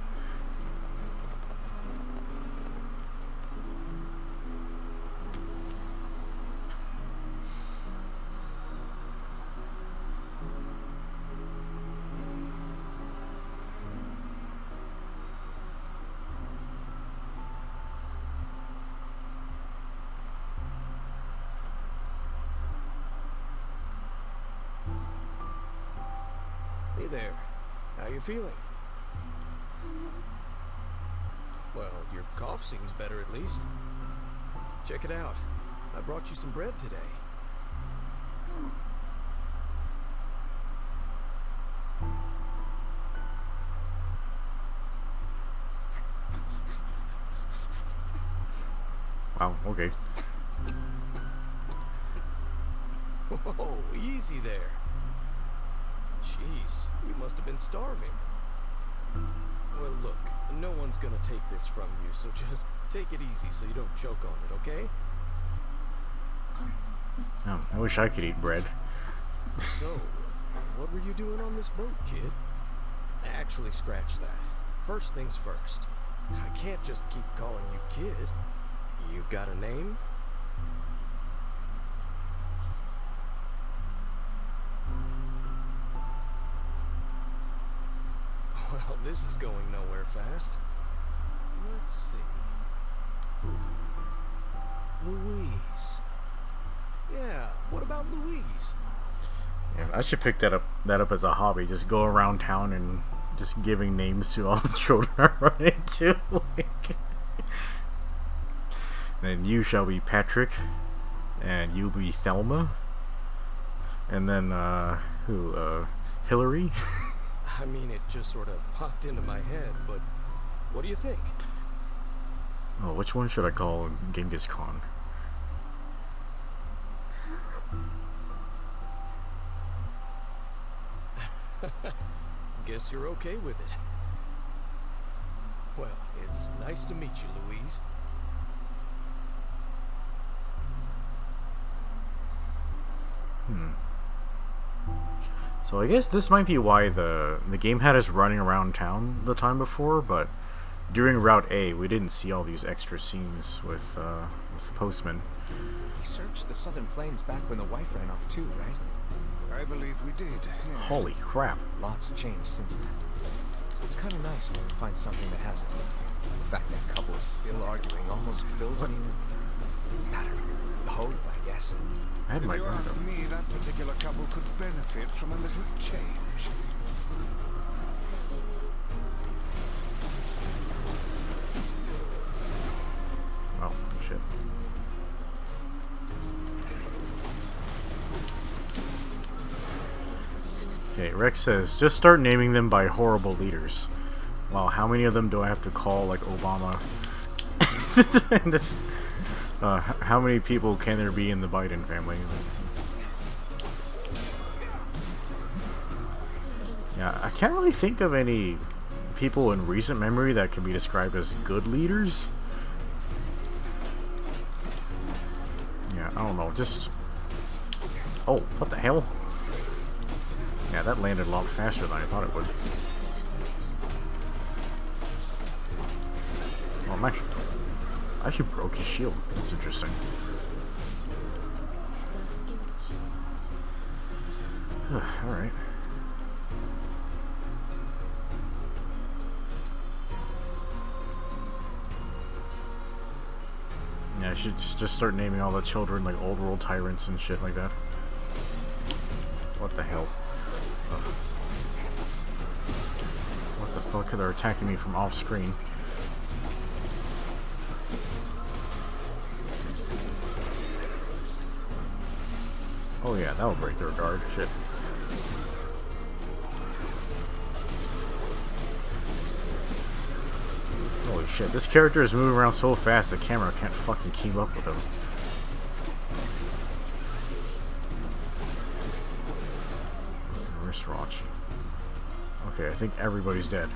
Hey there. How you feeling? Well, your cough seems better at least. Check it out. I brought you some bread today. Wow, okay. Whoa, easy there. Jeez, you must have been starving. Well, look, no one's gonna take this from you, so just take it easy so you don't choke on it, okay? Oh, I wish I could eat bread. So, what were you doing on this boat, kid? Actually, scratch that. First things first. I can't just keep calling you kid. You got a name? Well, this is going nowhere fast. Let's see. Louise. Yeah, what about Louise? Yeah, I should pick that up as a hobby. Just go around town and just giving names to all the children I run into. Like, then you shall be Patrick, and you'll be Thelma, and then Hillary. I mean, it just sort of popped into my head, but what do you think? Oh, which one should I call Genghis Khan? Guess you're okay with it. Well, it's nice to meet you, Louise. So I guess this might be why the game had us running around town the time before, but during Route A, we didn't see all these extra scenes with the postman. He searched the southern plains back when the wife ran off too, right? I believe we did, yes. Holy crap. Lots changed since then. So it's kind of nice when we find something that hasn't. The fact that couple is still arguing almost fills me with, I don't know, hope, I guess. I had my If you gun ask though. me, that particular couple could benefit from a little change. Oh, shit. Okay, Rex says, just start naming them by horrible leaders. Wow, how many of them do I have to call, like, Obama? This, how many people can there be in the Biden family? Yeah, I can't really think of any people in recent memory that can be described as good leaders. Yeah, I don't know, just... Oh, what the hell? Yeah, that landed a lot faster than I thought it would. Oh, I actually broke his shield. That's interesting. Alright. Yeah, I should just start naming all the children like old world tyrants and shit like that. What the hell? Ugh. What the fuck? They're attacking me from off screen. Oh yeah, that'll break their guard. Shit. Holy shit, this character is moving around so fast the camera can't fucking keep up with him. Wristwatch. Okay, I think everybody's dead.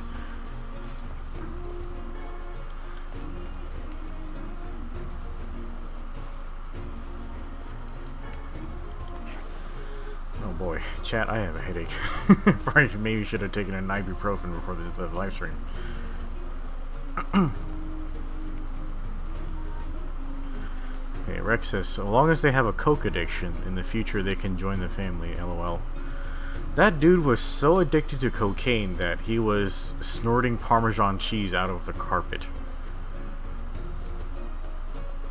Oh boy, chat, I have a headache. Probably maybe should have taken an ibuprofen before the live stream. Okay, Rex says, so long as they have a coke addiction, in the future they can join the family, lol. That dude was so addicted to cocaine that he was snorting Parmesan cheese out of the carpet.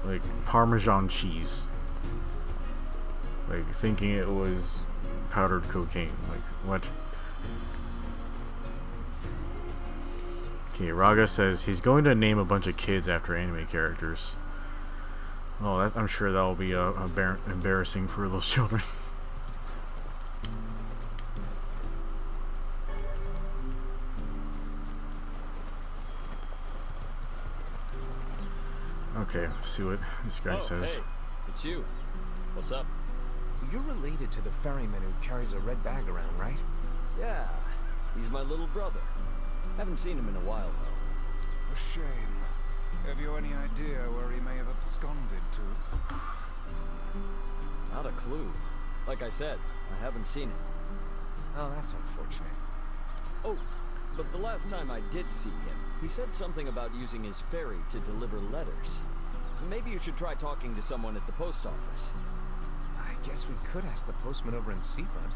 Like, Parmesan cheese. Like, thinking it was powdered cocaine. Like, what? Okay, Raga says he's going to name a bunch of kids after anime characters. Oh, that, I'm sure that will be embarrassing for those children. Okay, let's see what this guy says. Hey, it's you. What's up? You're related to the ferryman who carries a red bag around, right? Yeah, he's my little brother. Haven't seen him in a while, though. A shame. Have you any idea where he may have absconded to? Not a clue. Like I said, I haven't seen him. Oh, that's unfortunate. Oh, but the last time I did see him, he said something about using his ferry to deliver letters. Maybe you should try talking to someone at the post office. I guess we could ask the postman over in Seafront.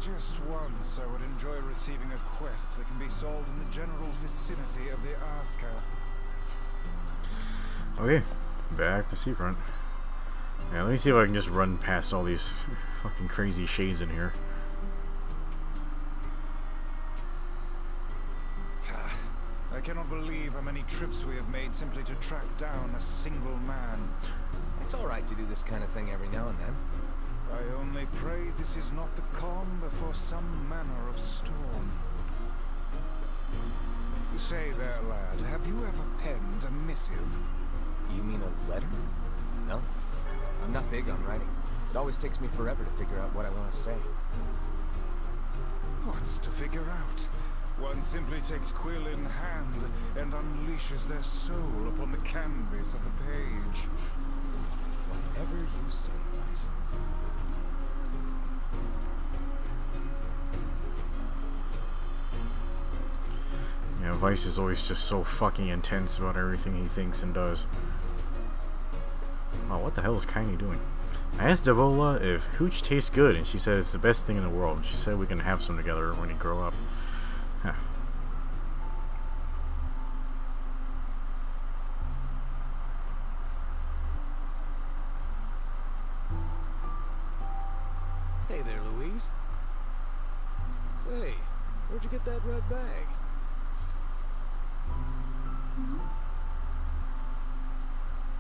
Just once, I would enjoy receiving a quest that can be solved in the general vicinity of the Asker. Okay, back to Seafront. Yeah, let me see if I can just run past all these fucking crazy shades in here. I cannot believe how many trips we have made simply to track down a single man. It's alright to do this kind of thing every now and then. I only pray this is not the calm before some manner of storm. Say there, lad, have you ever penned a missive? You mean a letter? No. I'm not big on writing. It always takes me forever to figure out what I want to say. What's to figure out? One simply takes quill in hand and unleashes their soul upon the canvas of the page. Whatever you say, Vice. Yeah, Vice is always just so fucking intense about everything he thinks and does. Oh, what the hell is Kaini doing? I asked Devola if hooch tastes good, and she said it's the best thing in the world. She said we can have some together when you grow up. Huh. Hey there, Louise. Say, where'd you get that red bag?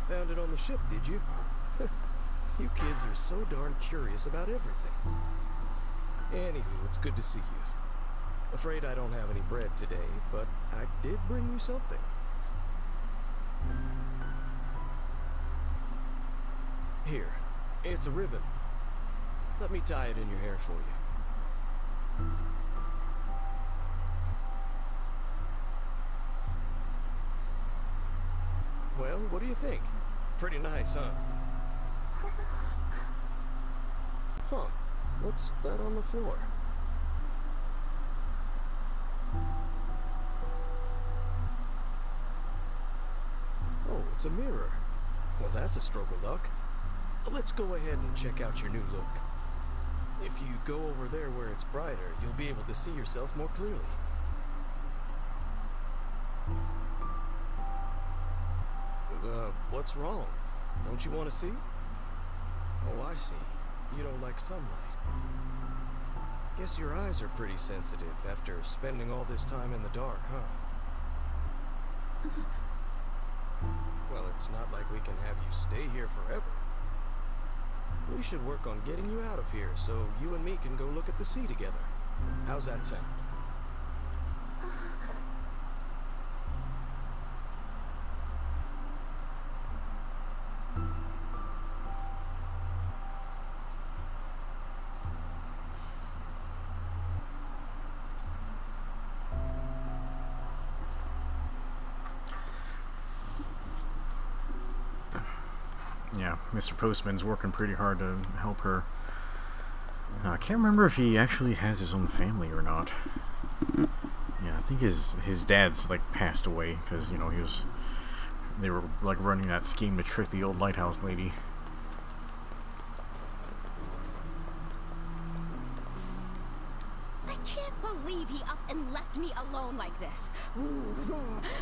Found it on the ship, did you? You kids are so darn curious about everything. Anywho, it's good to see you. Afraid I don't have any bread today, but I did bring you something. Here, it's a ribbon. Let me tie it in your hair for you. Well, what do you think? Pretty nice, huh? Huh. What's that on the floor? Oh, it's a mirror. Well, that's a stroke of luck. Let's go ahead and check out your new look. If you go over there where it's brighter, you'll be able to see yourself more clearly. What's wrong? Don't you want to see? Oh, I see. You don't like sunlight. Guess your eyes are pretty sensitive after spending all this time in the dark, huh? Well, it's not like we can have you stay here forever. We should work on getting you out of here so you and me can go look at the sea together. How's that sound? yeah, Mr. Postman's working pretty hard to help her. I can't remember if he actually has his own family or not. Yeah, I think his dad's like passed away because, you know, they were like running that scheme to trick the old lighthouse lady. I can't believe he up and left me alone like this. Ooh,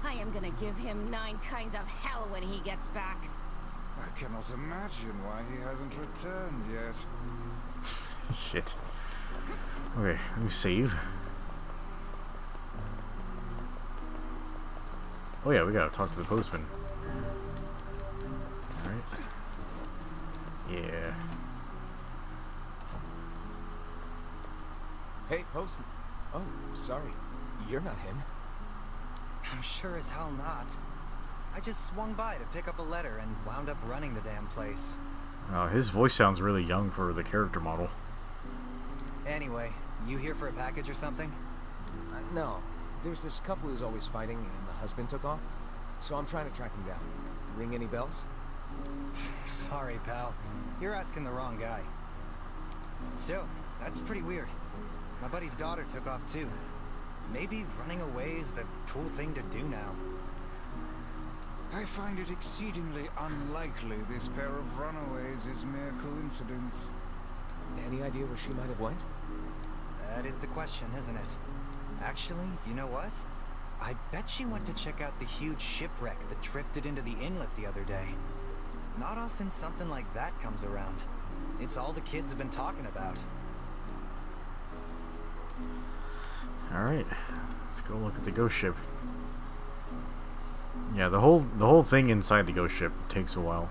I am gonna give him 9 kinds of hell when he gets back. I cannot imagine why he hasn't returned yet. Shit. Okay, let me save. Oh yeah, we gotta talk to the postman. Alright. Yeah. Hey, postman. Oh, sorry. You're not him. I'm sure as hell not. I just swung by to pick up a letter and wound up running the damn place. His voice sounds really young for the character model. Anyway, you here for a package or something? No. There's this couple who's always fighting and the husband took off. So I'm trying to track them down. Ring any bells? Sorry, pal. You're asking the wrong guy. Still, that's pretty weird. My buddy's daughter took off too. Maybe running away is the cool thing to do now. I find it exceedingly unlikely this pair of runaways is mere coincidence. Any idea where she might have went? That is the question, isn't it? Actually, you know what? I bet she went to check out the huge shipwreck that drifted into the inlet the other day. Not often something like that comes around. It's all the kids have been talking about. Alright, let's go look at the ghost ship. Yeah, the whole thing inside the ghost ship takes a while.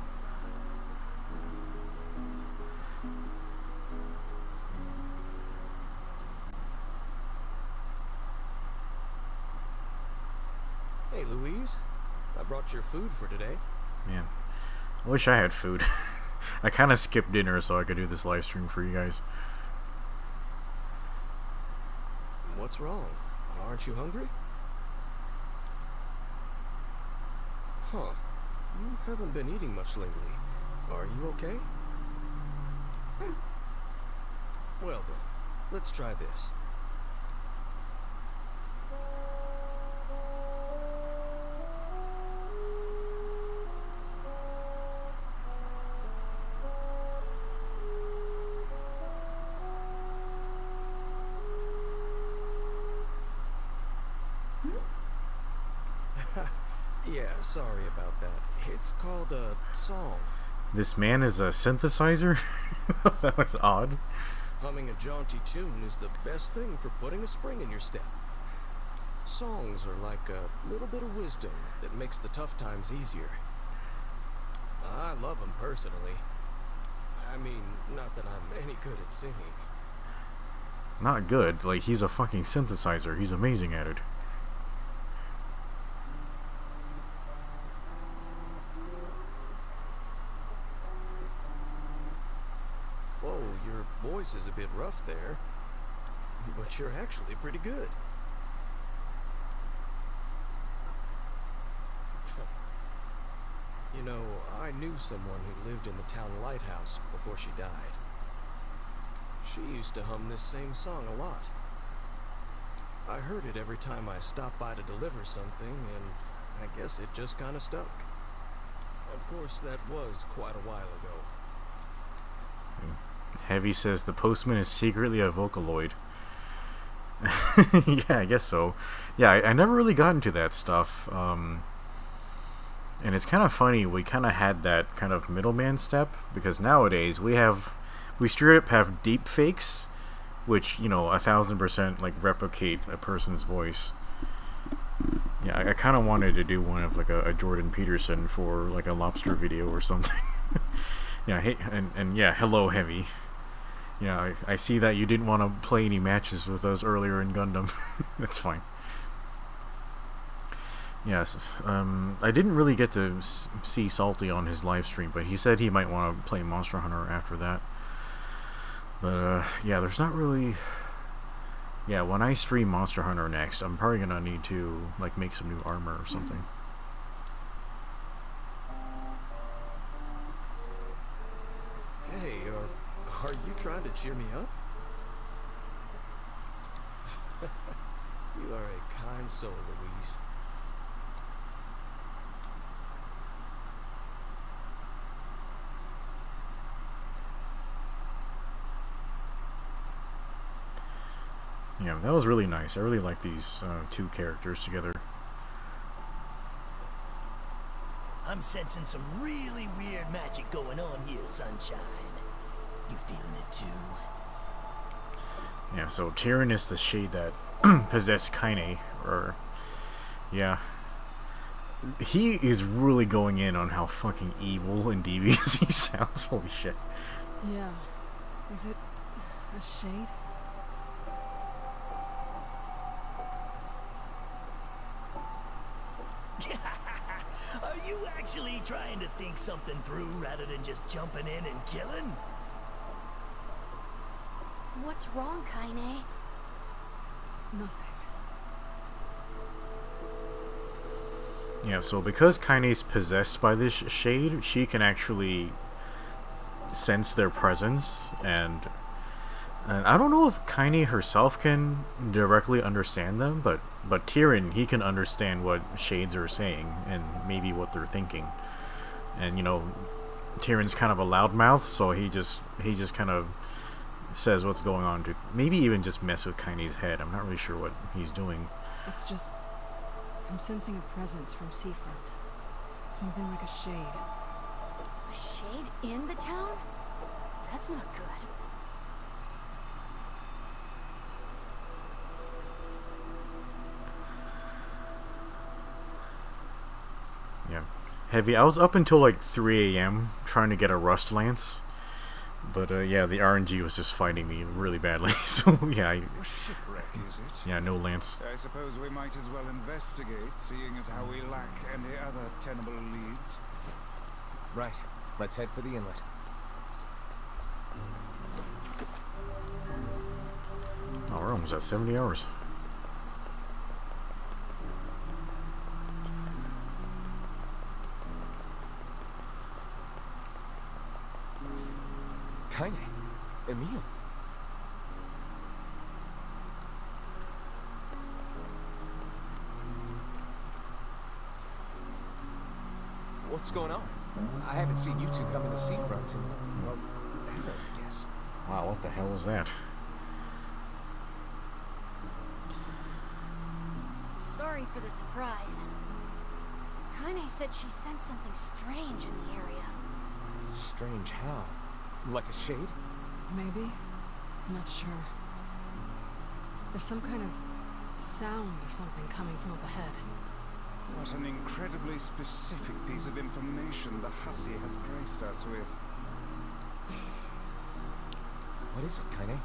Hey, Louise. I brought your food for today. Man, I wish I had food. I kind of skipped dinner so I could do this live stream for you guys. What's wrong? Aren't you hungry? Huh. You haven't been eating much lately. Are you okay? Well then, let's try this. Yeah, sorry about that. It's called a song. This man is a synthesizer? That was odd. Humming a jaunty tune is the best thing for putting a spring in your step. Songs are like a little bit of wisdom that makes the tough times easier. I love them personally. I mean, not that I'm any good at singing. Not good. Like, he's a fucking synthesizer. He's amazing at it. Whoa, your voice is a bit rough there. But you're actually pretty good. You know, I knew someone who lived in the town lighthouse before she died. She used to hum this same song a lot. I heard it every time I stopped by to deliver something, and I guess it just kind of stuck. Of course, that was quite a while ago. Heavy says the postman is secretly a Vocaloid. Yeah, I guess so. Yeah, I never really got into that stuff. And it's kind of funny, we kind of had that kind of middleman step, because nowadays we straight up have deep fakes, which, you know, 1000% like replicate a person's voice. Yeah, I kind of wanted to do one of like a Jordan Peterson for like a lobster video or something. Yeah, hey, and yeah, hello Heavy. Yeah, I see that you didn't want to play any matches with us earlier in Gundam. That's fine. Yes, I didn't really get to see Salty on his live stream, but he said he might want to play Monster Hunter after that. But, yeah, there's not really... Yeah, when I stream Monster Hunter next, I'm probably gonna need to, like, make some new armor or something. cheer me up? You are a kind soul, Louise. Yeah, that was really nice. I really like these two characters together. I'm sensing some really weird magic going on here, Sunshine. You feeling it too? Yeah, so Tyrion is the shade that possessed Kaine, or... Yeah. He is really going in on how fucking evil and devious he sounds. Holy shit. Yeah. Is it a shade? Are you actually trying to think something through rather than just jumping in and killing? What's wrong, Kaine? Nothing. Yeah, so because Kaine's possessed by this shade, she can actually sense their presence, and I don't know if Kaine herself can directly understand them, but Tyrion, he can understand what shades are saying and maybe what they're thinking. And you know, Tyrion's kind of a loudmouth, so he just kind of says what's going on to maybe even just mess with Kaine's head. I'm not really sure what he's doing. It's just... I'm sensing a presence from seafront. Something like a shade. A shade in the town? That's not good. Yeah. Heavy. I was up until like 3 a.m. trying to get a rust lance. But yeah, the RNG was just fighting me really badly. So yeah, A shipwreck, is it? yeah, no lance. I suppose we might as well investigate, seeing as how we lack any other tenable leads. Right. Let's head for the inlet. Oh, we're almost at 70 hours. Kaine. Emil. What's going on? I haven't seen you two come into Seafront in, well, ever, I guess. Wow, what the hell was that? Sorry for the surprise. Kaine said she sensed something strange in the area. Strange how? Like a shade? Maybe? I'm not sure. There's some kind of sound or something coming from up ahead. What an incredibly specific piece of information the hussy has graced us with. What is it, Kaine?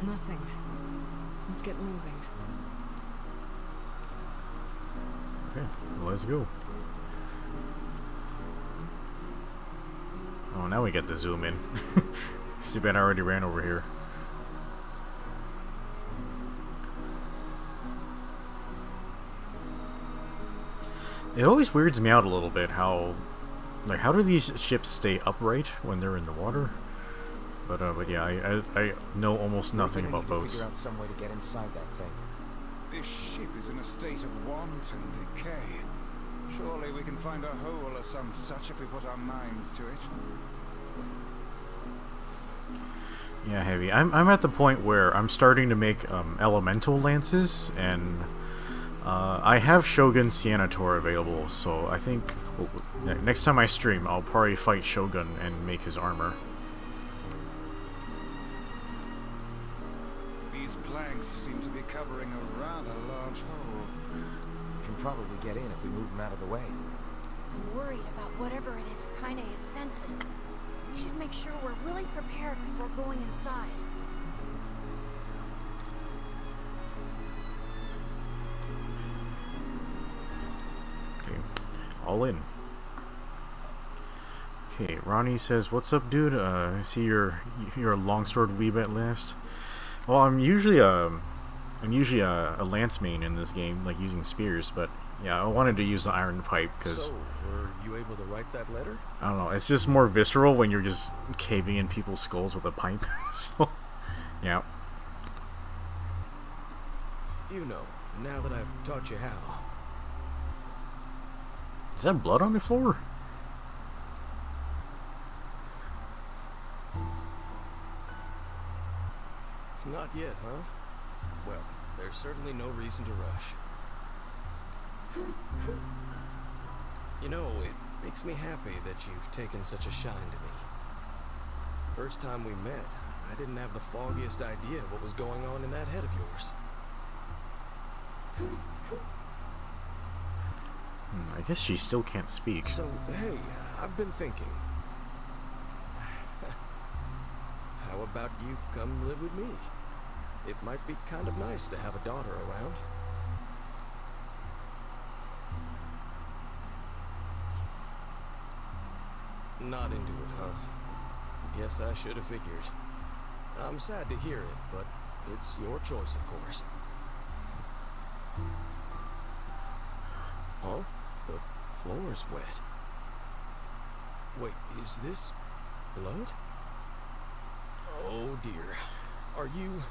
Nothing. Let's get moving. Okay, let's go. Oh, now we get the zoom in. Too bad I already ran over here. It always weirds me out a little bit how do these ships stay upright when they're in the water? But yeah, I know almost nothing about boats. Figure out some way to get inside that thing. This ship is in a state of wanton decay. Surely we can find a hole or some such if we put our minds to it. Yeah, Heavy. I'm at the point where I'm starting to make elemental lances, and I have Shogun Sianator available, so I think next time I stream, I'll probably fight Shogun and make his armor. These planks seem to be covering a rather large hole. We can probably get in if we move them out of the way. I'm worried about whatever it is Kaine is sensing. We should make sure we're really prepared before going inside. Okay, all in. Okay, Ronnie says, "What's up, dude? I see you're a longsword weeb at last." Well, I'm usually I'm usually a lance main in this game, like using spears, but yeah, I wanted to use the iron pipe because... So, were you able to write that letter? I don't know, it's just more visceral when you're just caving in people's skulls with a pipe. So, yeah. You know, now that I've taught you how. Is that blood on the floor? Not yet, huh? Well, there's certainly no reason to rush. You know, it makes me happy that you've taken such a shine to me. First time we met, I didn't have the foggiest idea what was going on in that head of yours. I guess she still can't speak. So, hey, I've been thinking. How about you come live with me? It might be kind of nice to have a daughter around. Not into it, huh? Guess I should have figured. I'm sad to hear it, but it's your choice, of course. Huh? The floor's wet. Wait, is this blood? Oh dear. Are you...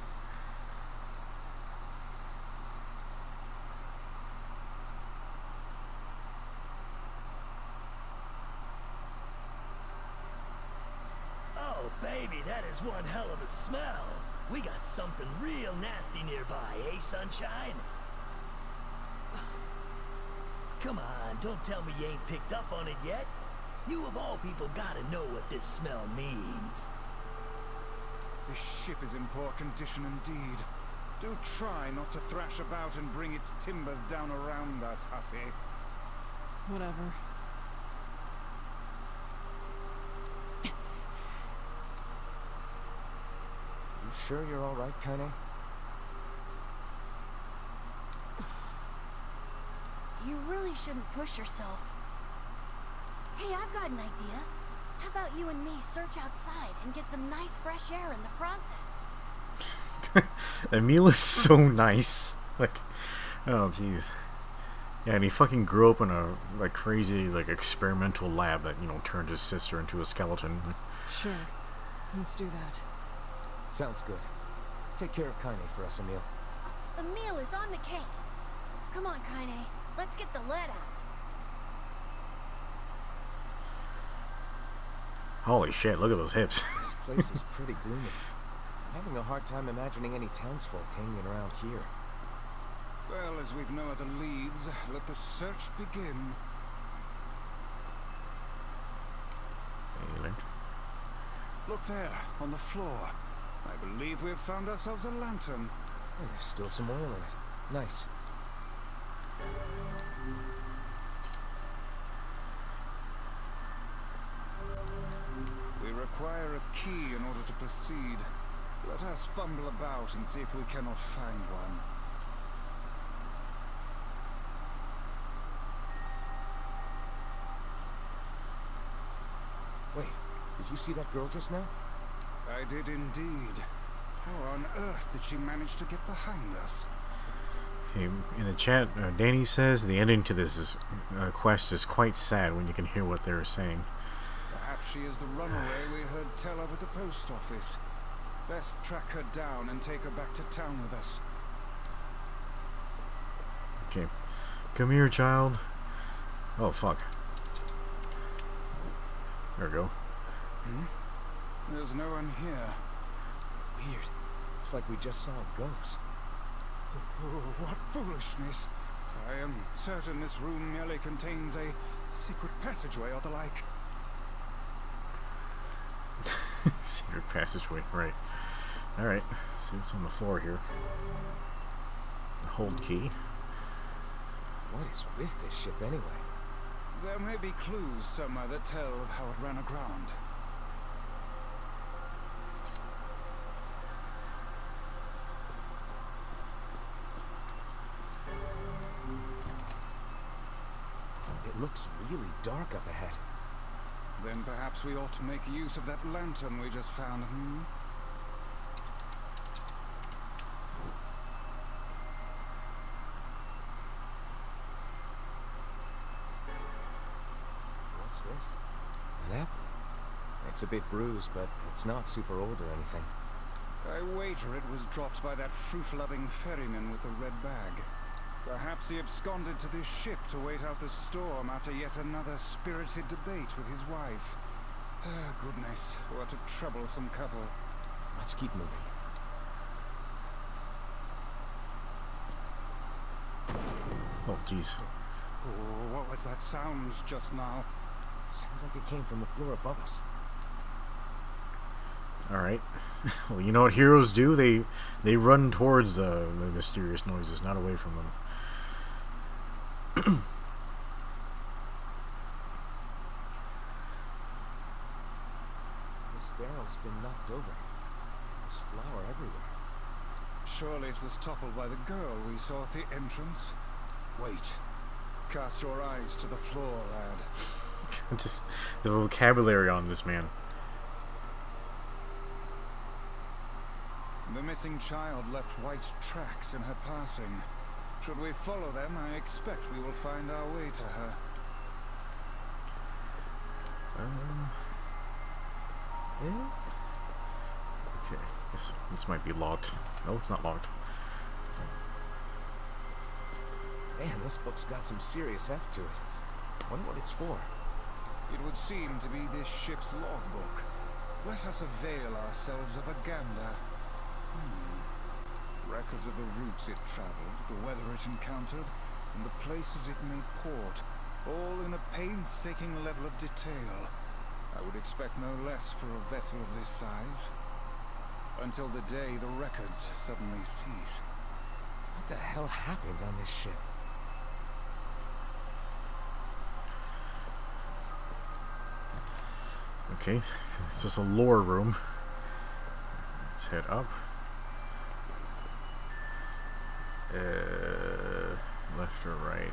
Oh, baby, that is one hell of a smell. We got something real nasty nearby, eh, Sunshine? Come on, don't tell me you ain't picked up on it yet. You of all people gotta know what this smell means. This ship is in poor condition indeed. Do try not to thrash about and bring its timbers down around us, hussy. Whatever. You sure you're all right, Kaine? You really shouldn't push yourself. Hey, I've got an idea. How about you and me search outside and get some nice fresh air in the process? Emil is so nice. Like, oh jeez. Yeah, and he fucking grew up in a like crazy like experimental lab that, you know, turned his sister into a skeleton. Sure. Let's do that. Sounds good. Take care of Kaine for us, Emil. Emil is on the case. Come on, Kaine. Let's get the lead out. Holy shit, look at those hips. This place is pretty gloomy. I'm having a hard time imagining any townsfolk hanging around here. Well, as we've no other leads, let the search begin. Look there, on the floor. I believe we've found ourselves a lantern. And there's still some oil in it. Nice. We require a key in order to proceed. Let us fumble about and see if we cannot find one. Wait, did you see that girl just now? I did indeed. How on earth did she manage to get behind us? Okay, in the chat, Danny says the ending to this quest is quite sad when you can hear what they're saying. Perhaps she is the runaway we heard tell of at the post office. Best track her down and take her back to town with us. Okay. Come here, child. Oh, fuck. There we go. There's no one here. Weird. It's like we just saw a ghost. Oh, what foolishness. I am certain this room merely contains a secret passageway or the like. Secret passageway, right. Alright, see what's on the floor here. The hold key. What is with this ship anyway? There may be clues somewhere that tell of how it ran aground. It looks really dark up ahead. Then perhaps we ought to make use of that lantern we just found, What's this? An apple. It's a bit bruised, but it's not super old or anything. I wager it was dropped by that fruit-loving ferryman with the red bag. Perhaps he absconded to this ship to wait out the storm after yet another spirited debate with his wife. Ah, goodness, what a troublesome couple. Let's keep moving. Oh, jeez. Oh, what was that sound just now? Sounds like it came from the floor above us. Alright. Well, you know what heroes do? They run towards the mysterious noises, not away from them. This barrel's been knocked over. There's flour everywhere. Surely it was toppled by the girl we saw at the entrance. Wait. Cast your eyes to the floor, lad. Just the vocabulary on this man. The missing child left white tracks in her passing. Should we follow them, I expect we will find our way to her. Yeah. Okay, this might be locked. No, it's not locked. Man, this book's got some serious heft to it. Wonder what it's for. It would seem to be this ship's logbook. Let us avail ourselves of a gander. Records of the routes it traveled, the weather it encountered, and the places it made port, all in a painstaking level of detail. I would expect no less for a vessel of this size. Until the day the records suddenly cease. What the hell happened on this ship? Okay, it's just a lore room. Let's head up. Left or right?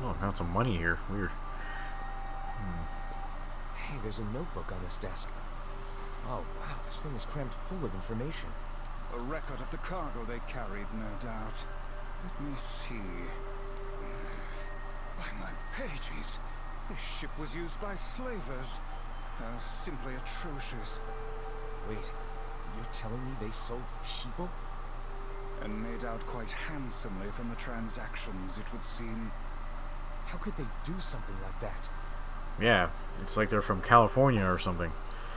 Oh, found some money here. Weird. Hey, there's a notebook on this desk. Oh, wow, this thing is crammed full of information. A record of the cargo they carried, no doubt. Let me see. By my pages, this ship was used by slavers. How simply atrocious. Wait, you're telling me they sold people? And made out quite handsomely from the transactions, it would seem. How could they do something like that? Yeah, it's like they're from California or something.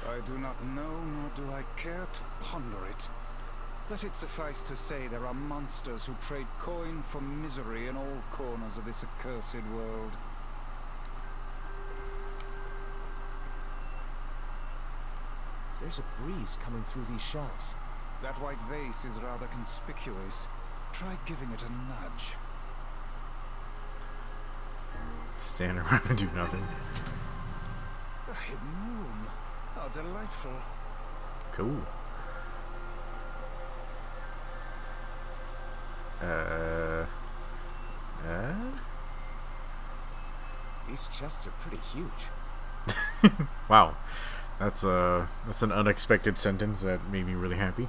I do not know, nor do I care to ponder it. Let it suffice to say there are monsters who trade coin for misery in all corners of this accursed world. There's a breeze coming through these shelves. That white vase is rather conspicuous. Try giving it a nudge. Stand around and do nothing. A hidden room. How delightful. Cool. These chests are pretty huge. Wow. That's an unexpected sentence that made me really happy.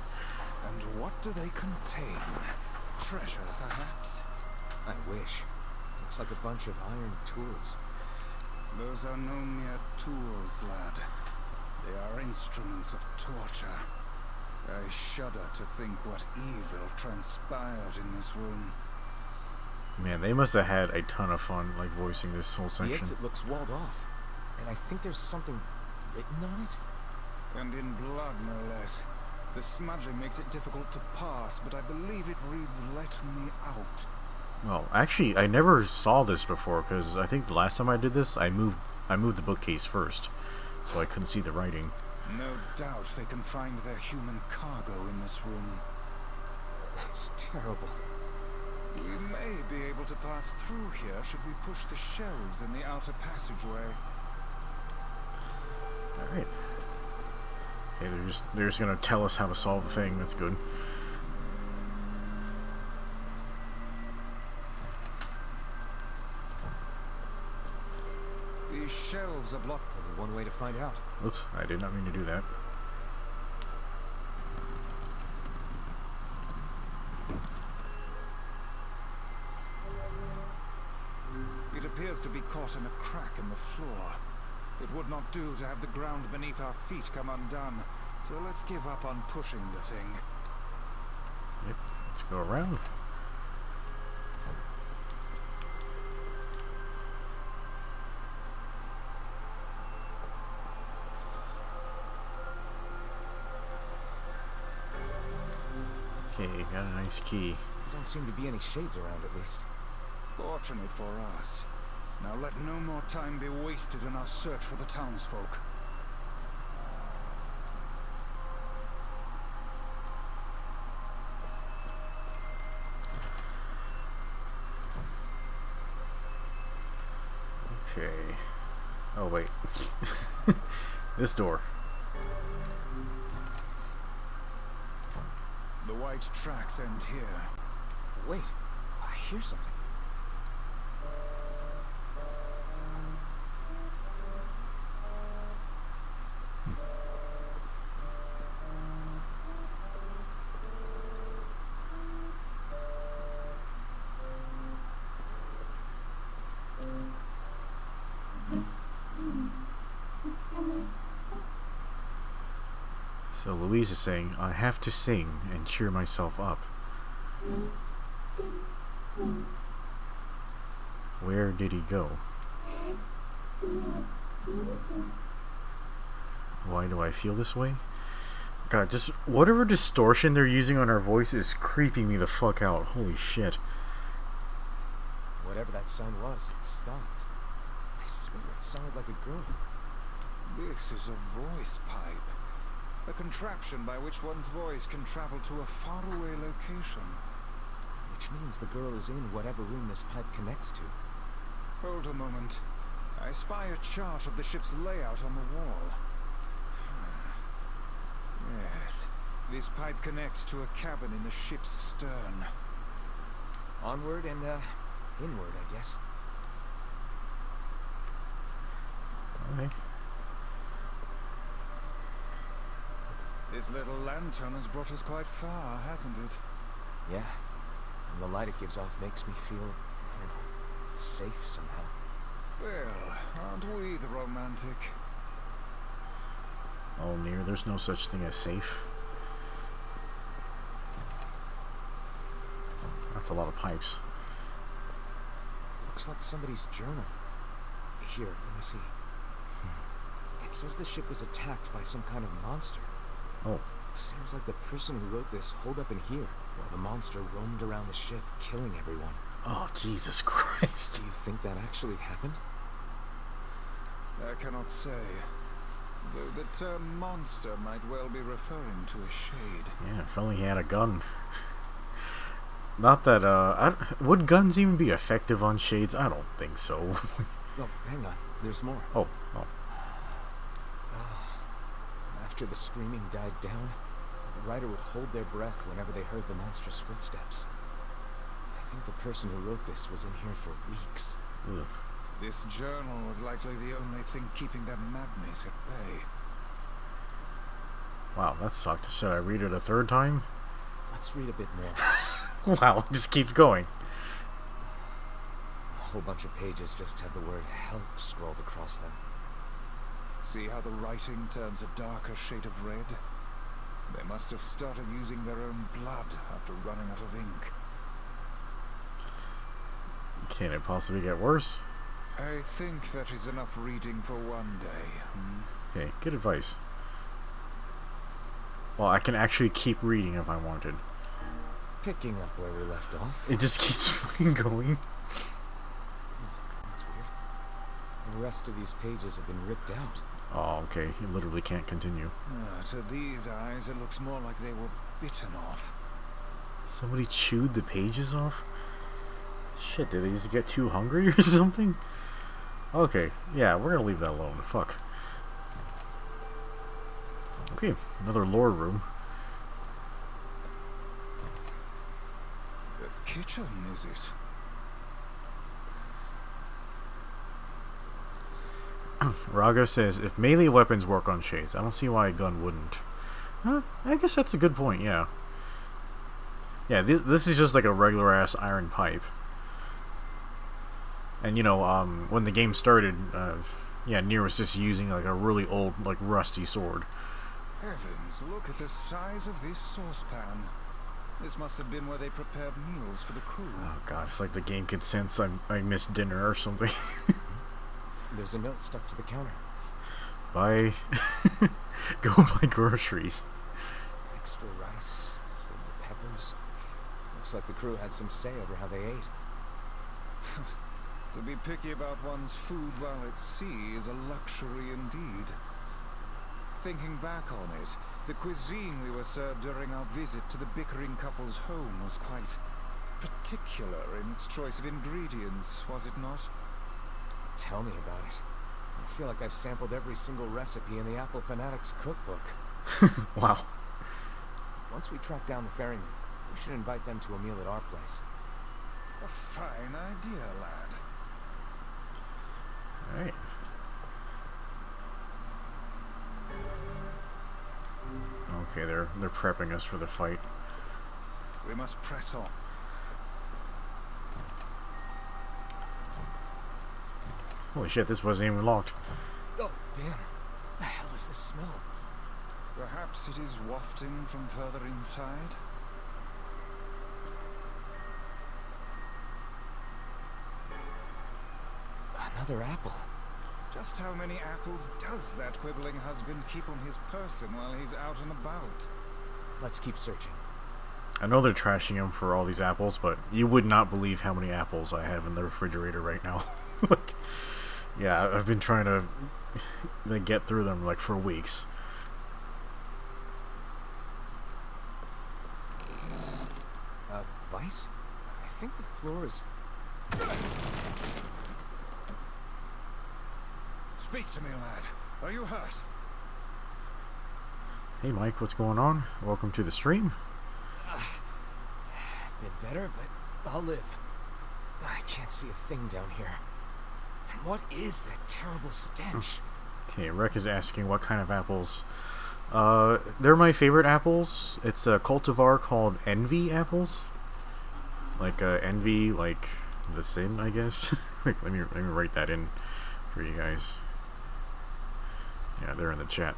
And what do they contain? Treasure, perhaps? I wish. Looks like a bunch of iron tools. Those are no mere tools, lad. They are instruments of torture. I shudder to think what evil transpired in this room. Man, they must have had a ton of fun, like, voicing this whole section. The exit looks walled off, and I think there's something written on it? And in blood, no less. The smudging makes it difficult to pass, but I believe it reads, "Let me out." Well, actually, I never saw this before, because I think the last time I did this, I moved the bookcase first, so I couldn't see the writing. No doubt they can find their human cargo in this room. That's terrible. We may be able to pass through here should we push the shelves in the outer passageway. Alright. Okay, they're just gonna tell us how to solve the thing. That's good. These shelves are blocked. Only one way to find out. Oops, I did not mean to do that. be caught in a crack in the floor. It would not do to have the ground beneath our feet come undone, so let's give up on pushing the thing. Yep, let's go around. Okay, got a nice key. There don't seem to be any shades around, at least. Fortunate for us. Now let no more time be wasted in our search for the townsfolk. Okay. Oh, wait. This door. The white tracks end here. Wait, I hear something. So Louise is saying, I have to sing and cheer myself up. Where did he go? Why do I feel this way? God, just whatever distortion they're using on our voice is creeping me the fuck out. Holy shit. Whatever that sound was, it stopped. I swear it sounded like a girl. This is a voice pipe. A contraption by which one's voice can travel to a faraway location. Which means the girl is in whatever room this pipe connects to. Hold a moment. I spy a chart of the ship's layout on the wall. Yes, this pipe connects to a cabin in the ship's stern. Onward and, inward, I guess. Okay. This little lantern has brought us quite far, hasn't it? Yeah. And the light it gives off makes me feel, I don't know, safe somehow. Well, aren't we the romantic? Oh, NieR, there's no such thing as safe. That's a lot of pipes. Looks like somebody's journal. Here, let me see. It says the ship was attacked by some kind of monster. Oh. Seems like the person who wrote this holed up in here, while the monster roamed around the ship, killing everyone. Oh, Jesus Christ. Do you think that actually happened? I cannot say. Though the term monster might well be referring to a shade. Yeah, if only he had a gun. Not that, would guns even be effective on shades? I don't think so. Oh, hang on. There's more. Oh. After the screaming died down, the writer would hold their breath whenever they heard the monster's footsteps. I think the person who wrote this was in here for weeks. Ugh. This journal was likely the only thing keeping their madness at bay. Wow, that sucked. Should I read it a third time? Let's read a bit more. Wow, it just keeps going. A whole bunch of pages just have the word help scrolled across them. See how the writing turns a darker shade of red? They must have started using their own blood after running out of ink. Can it possibly get worse? I think that is enough reading for one day. Okay, good advice. Well, I can actually keep reading if I wanted. Picking up where we left off. It just keeps fucking going. That's weird. The rest of these pages have been ripped out. Oh, okay. You literally can't continue. To these eyes, it looks more like they were bitten off. Somebody chewed the pages off? Shit, did they just get too hungry or something? Okay, yeah, we're gonna leave that alone. Fuck. Okay, another lore room. A kitchen, is it? Raga says, if melee weapons work on shades, I don't see why a gun wouldn't. I guess that's a good point, yeah. Yeah, this is just like a regular-ass iron pipe. And you know, when the game started, yeah, NieR was just using like a really old, like rusty sword. Heavens, look at the size of this saucepan. This must have been where they prepared meals for the crew. Oh god, it's like the game could sense I missed dinner or something. There's a note stuck to the counter. Buy... Go buy groceries. Extra rice, the peppers. Looks like the crew had some say over how they ate. To be picky about one's food while at sea is a luxury indeed. Thinking back on it, the cuisine we were served during our visit to the bickering couple's home was quite particular in its choice of ingredients, was it not? Tell me about it. I feel like I've sampled every single recipe in the Apple Fanatics cookbook. Wow. Once we track down the ferryman, we should invite them to a meal at our place. A fine idea, lad. Alright. Okay, they're prepping us for the fight. We must press on. Holy shit, this wasn't even locked. Oh, damn. The hell is this smell? Perhaps it is wafting from further inside? Another apple. Just how many apples does that quibbling husband keep on his person while he's out and about? Let's keep searching. I know they're trashing him for all these apples, but you would not believe how many apples I have in the refrigerator right now. Like, yeah, I've been trying to get through them like for weeks. Vice? I think the floor is... Speak to me, lad. Are you hurt? Hey Mike, what's going on? Welcome to the stream. Bit better, but I'll live. I can't see a thing down here. And what is that terrible stench? Okay, Rek is asking what kind of apples. They're my favorite apples. It's a cultivar called Envy apples. Like Envy, like the sin, I guess. Like, let me write that in for you guys. Yeah, they're in the chat.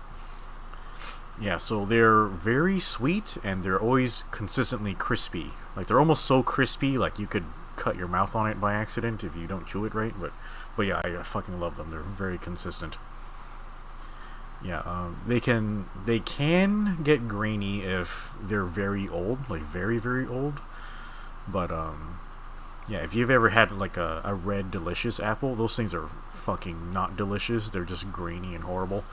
Yeah, so they're very sweet and they're always consistently crispy. Like they're almost so crispy, like you could cut your mouth on it by accident if you don't chew it right. But yeah, I fucking love them. They're very consistent. Yeah, they can get grainy if they're very old, like very old. But yeah, if you've ever had like a red delicious apple, those things are fucking not delicious. They're just grainy and horrible.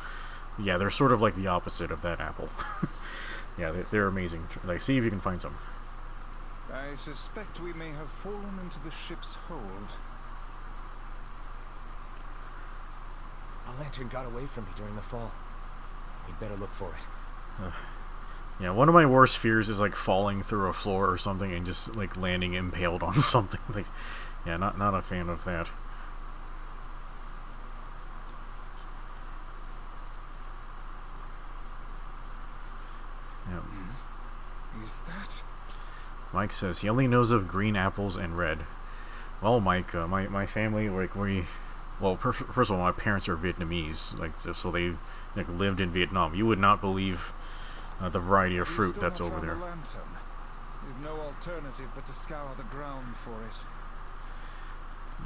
Yeah, they're sort of like the opposite of that apple. Yeah, they're amazing. Like, see if you can find some. I suspect we may have fallen into the ship's hold. A lantern got away from me during the fall. We'd better look for it. Yeah, one of my worst fears is like falling through a floor or something and just like landing impaled on something. Like, yeah, not a fan of that. Is that? Mike says he only knows of green apples and red. Well, Mike, my family, like well, first of all, my parents are Vietnamese, like so they like lived in Vietnam. You would not believe the variety of fruit that's over there. We've no alternative but to scour the ground for it.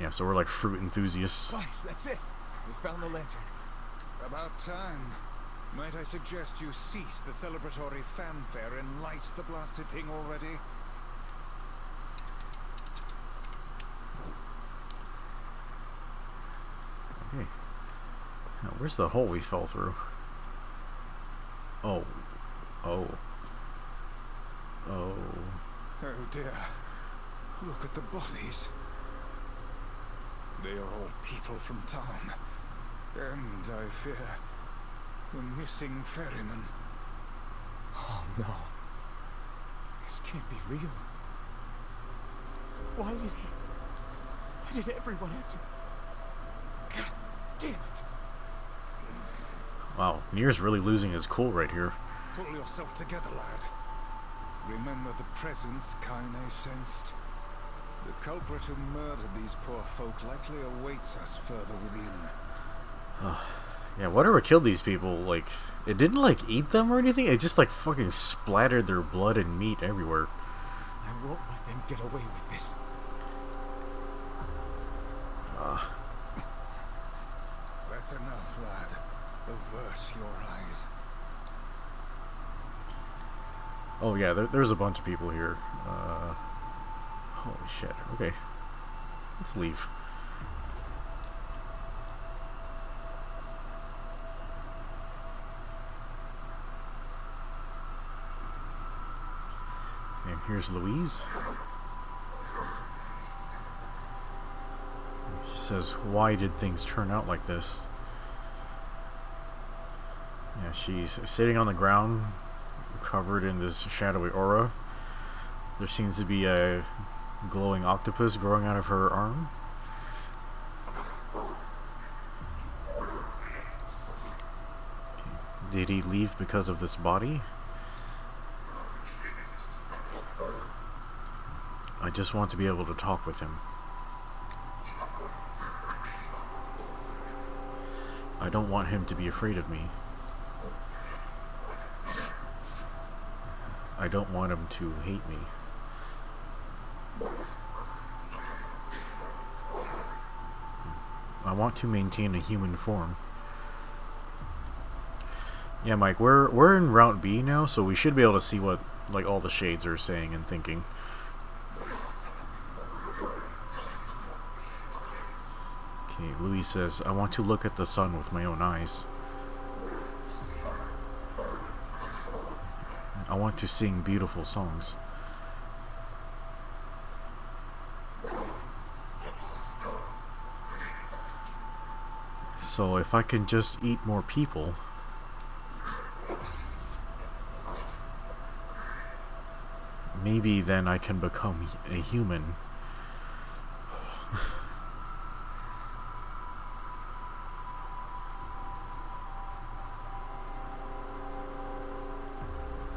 Yeah, so we're like fruit enthusiasts. Guys, that's it. We found the lantern. About time. Might I suggest you cease the celebratory fanfare and light the blasted thing already? Okay. Now, where's the hole we fell through? Oh. Oh dear. Look at the bodies. They are all people from town. And I fear the missing ferryman. Oh no. This can't be real. Why did everyone have to... God damn it. Wow, NieR's really losing his cool right here. Pull yourself together, lad. Remember the presence Kaine sensed? The culprit who murdered these poor folk likely awaits us further within. Yeah, whatever killed these people, like, it didn't, like, eat them or anything. It just, like, fucking splattered their blood and meat everywhere. I won't let them get away with this. That's enough, lad. Avert your eyes. Oh, yeah, there's a bunch of people here. Holy shit. Okay. Let's leave. And here's Louise. She says, why did things turn out like this? Yeah, she's sitting on the ground, covered in this shadowy aura. There seems to be a glowing octopus growing out of her arm. Did he leave because of this body? I just want to be able to talk with him. I don't want him to be afraid of me. I don't want him to hate me. I want to maintain a human form. Yeah, Mike, we're in Route B now, so we should be able to see what, like, all the shades are saying and thinking. Okay, Louis says, I want to look at the sun with my own eyes. I want to sing beautiful songs. So if I can just eat more people, maybe then I can become a human.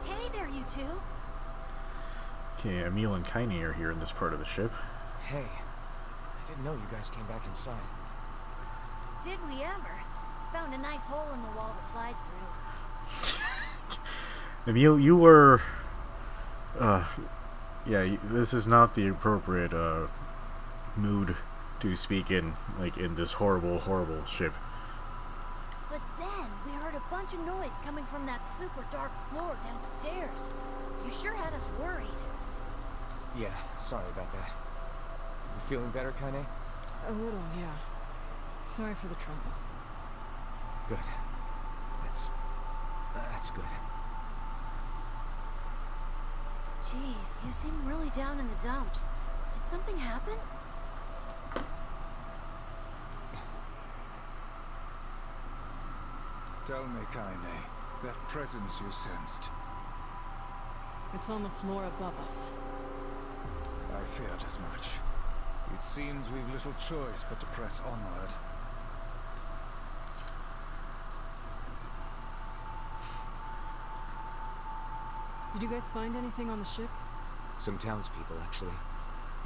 Hey there, you two. Okay, Emil and Kaine are here in this part of the ship. Hey, I didn't know you guys came back inside. Did we ever? Found a nice hole in the wall to slide through. Emil, you were... yeah, this is not the appropriate, mood to speak in, like, in this horrible, horrible ship. But then, we heard a bunch of noise coming from that super dark floor downstairs. You sure had us worried. Yeah, sorry about that. You feeling better, Kaine? A little, yeah. Sorry for the trouble. Good. That's good. Jeez, you seem really down in the dumps. Did something happen? Tell me, Kaine, that presence you sensed. It's on the floor above us. I feared as much. It seems we've little choice but to press onward. Did you guys find anything on the ship? Some townspeople, actually.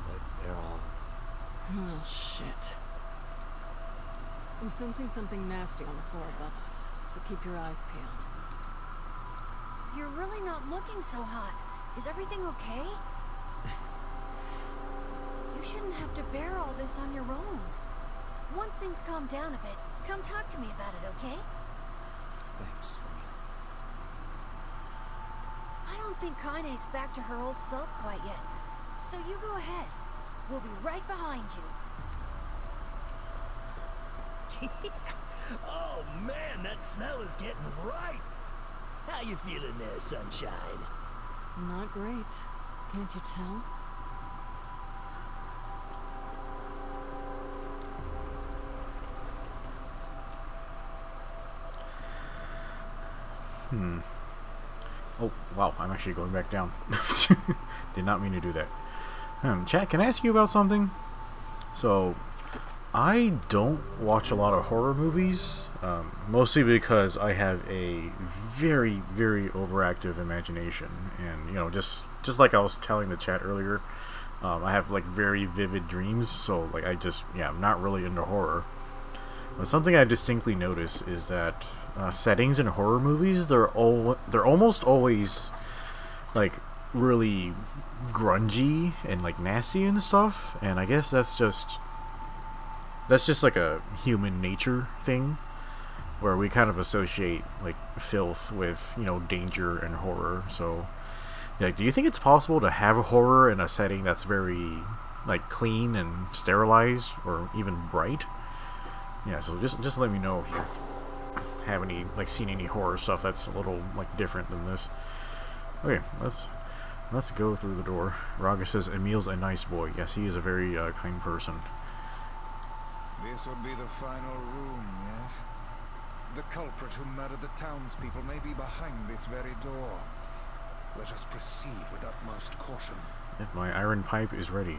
But they're all... Oh, shit. I'm sensing something nasty on the floor above us, so keep your eyes peeled. You're really not looking so hot. Is everything okay? You shouldn't have to bear all this on your own. Once things calm down a bit, come talk to me about it, okay? Thanks, Emil. I don't think Kaine's back to her old self quite yet, so you go ahead. We'll be right behind you. Oh man, that smell is getting ripe. How you feeling there, sunshine? Not great. Can't you tell? Oh, wow, I'm actually going back down. Did not mean to do that. Chat, can I ask you about something? So, I don't watch a lot of horror movies, mostly because I have a very, very overactive imagination. And, you know, just like I was telling the chat earlier, I have like very vivid dreams, so like I'm not really into horror. But something I distinctly notice is that settings in horror movies, they're almost always like really grungy and like nasty and stuff, and I guess that's just like a human nature thing, where we kind of associate like filth with, you know, danger and horror. So like, do you think it's possible to have horror in a setting that's very like clean and sterilized, or even bright? Yeah, so just let me know if you have any, like, seen any horror stuff that's a little like different than this. Okay, let's go through the door. Raga says Emil's a nice boy. Yes, he is a very kind person. This would be the final room, yes? The culprit who murdered the townspeople may be behind this very door. Let us proceed with utmost caution. If my iron pipe is ready.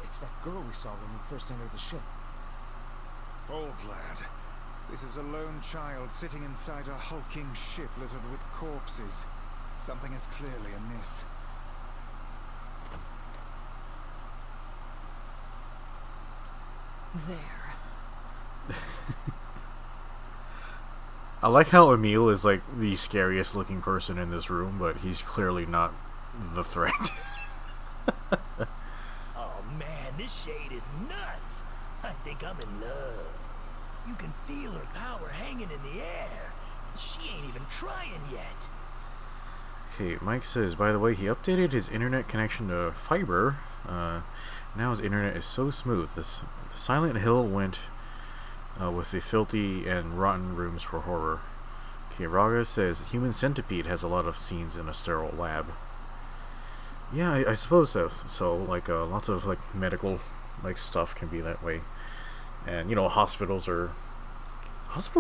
It's that girl we saw when we first entered the ship. Old lad, this is a lone child sitting inside a hulking ship littered with corpses. Something is clearly amiss. There. I like how Emil is like the scariest looking person in this room, but he's clearly not the threat. Oh man, this shade is nuts. I think I'm in love. You can feel her power hanging in the air. She ain't even trying yet. Okay, Mike says, by the way, he updated his internet connection to fiber. Now his internet is so smooth. The Silent Hill went with the filthy and rotten rooms for horror. Okay, Raga says, Human Centipede has a lot of scenes in a sterile lab. Yeah, I suppose so. So, like, lots of, like, medical, like, stuff can be that way. And, you know, hospitals are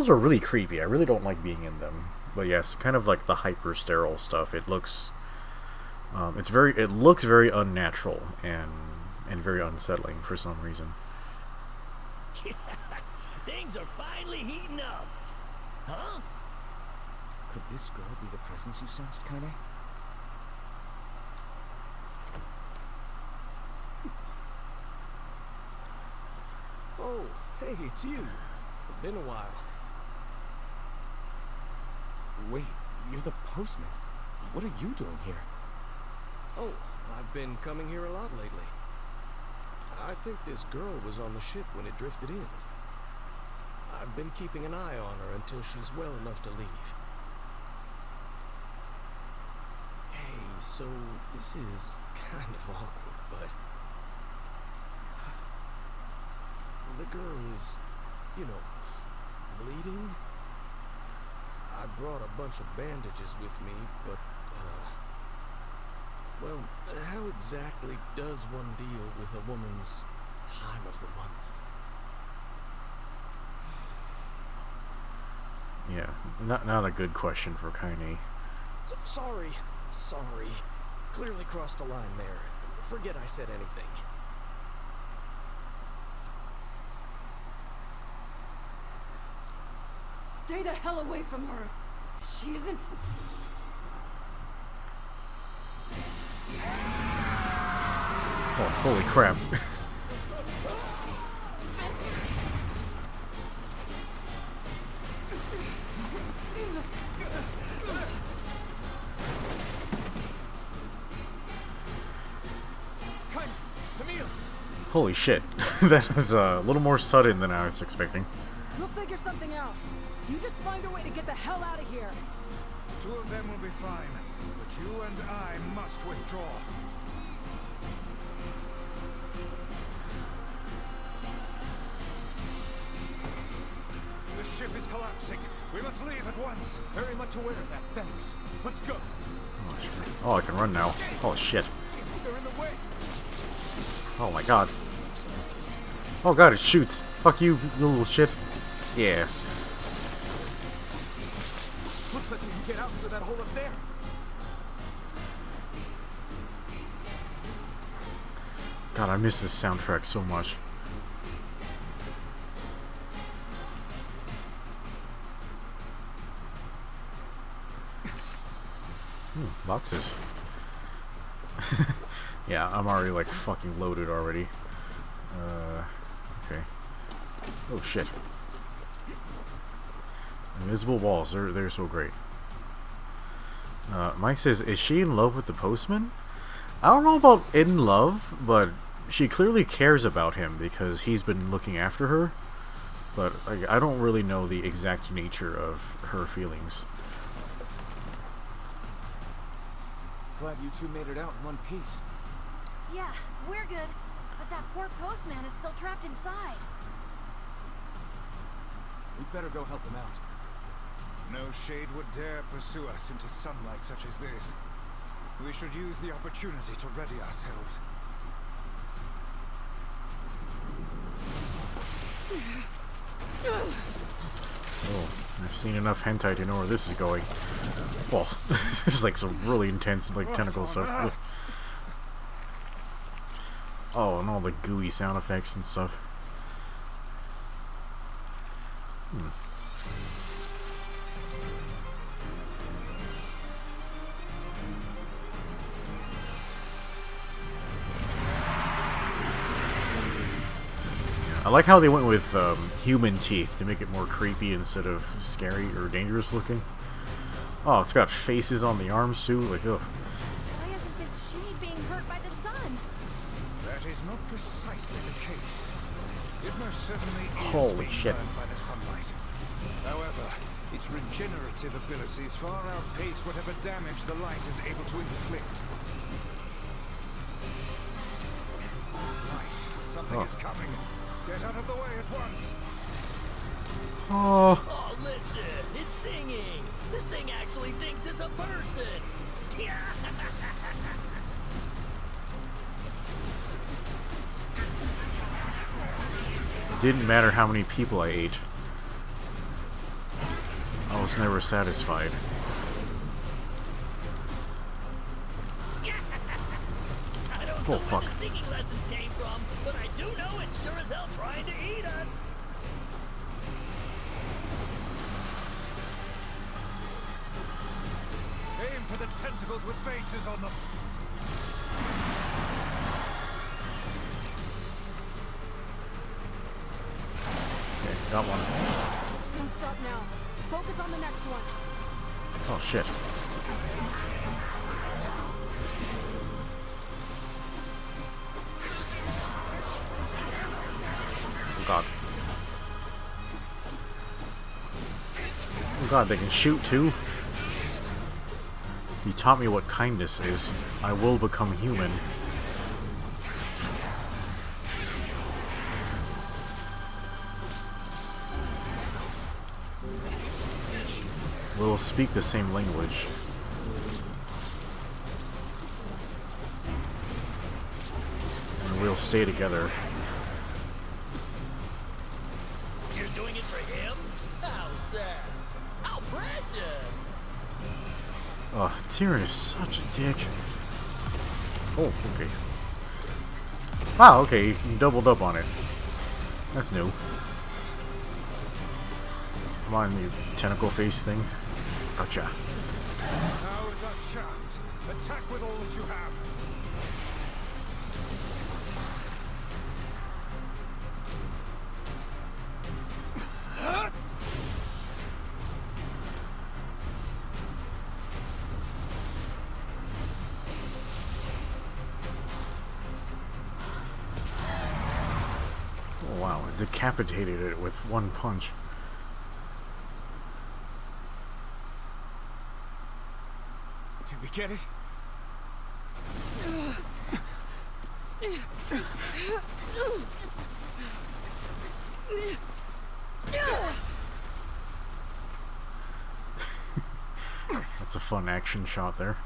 really creepy. I really don't like being in them. But yes, kind of like the hyper sterile stuff. It looks, it looks very unnatural and very unsettling for some reason. Things are finally heating up. Huh? Could this girl be the presence you sensed, Kaine? Oh, hey, it's you. Been a while. Wait, you're the postman. What are you doing here? Oh, I've been coming here a lot lately. I think this girl was on the ship when it drifted in. I've been keeping an eye on her until she's well enough to leave. Hey, so this is kind of awkward, but... the girl is, you know, bleeding. I brought a bunch of bandages with me, but, well, how exactly does one deal with a woman's time of the month? Yeah, not a good question for Kaine. Sorry. Clearly crossed the line there. Forget I said anything. Stay the hell away from her. She isn't... Oh, holy crap. Holy shit. That was a little more sudden than I was expecting. We'll figure something out. You just find a way to get the hell out of here. 2 of them will be fine, but you and I must withdraw. The ship is collapsing. We must leave at once. Very much aware of that, thanks. Let's go. Oh, I can run now. Oh shit. They're in the way. Oh my god. Oh god, it shoots. Fuck you, little shit. Yeah. Looks like we can get out through that hole up there. God, I miss this soundtrack so much. Boxes. Yeah, I'm already like fucking loaded already. Okay. Oh shit. Invisible walls, they're so great. Mike says, is she in love with the postman? I don't know about in love, but she clearly cares about him because he's been looking after her. But I don't really know the exact nature of her feelings. Glad you two made it out in one piece. Yeah, we're good. But that poor postman is still trapped inside. We'd better go help him out. No shade would dare pursue us into sunlight such as this. We should use the opportunity to ready ourselves. Oh, I've seen enough hentai to know where this is going. Well, this is like some really intense, like, tentacle stuff. Oh, and all the gooey sound effects and stuff. I like how they went with human teeth to make it more creepy instead of scary or dangerous looking. Oh, it's got faces on the arms too. Like, ugh. Why isn't this shade being hurt by the sun? That is not precisely the case. It most certainly is Holy being shit. burned by the sunlight. However, its regenerative abilities far outpace whatever damage the light is able to inflict. This light, something is coming. Get out of the way at once. Oh. Oh, listen, it's singing. This thing actually thinks it's a person. It didn't matter how many people I ate. I was never satisfied. I don't Oh, know fuck. where the singing lessons came from, but I do know it's sure as hell trying to eat us. Aim for the tentacles with faces on them. Okay, got one. Don't stop now. Focus on the next one. Oh shit. Oh god. Oh god, they can shoot too? You taught me what kindness is. I will become human. We'll speak the same language. And we'll stay together. You're doing it for him? How sad. How precious. Oh, Tyrion is such a dick. Oh, okay. Wow, okay, you doubled up on it. That's new. Come on, you tentacle face thing. Gotcha. Now is our chance. Attack with all that you have. Oh wow, it decapitated it with one punch. Did we get it? That's a fun action shot there.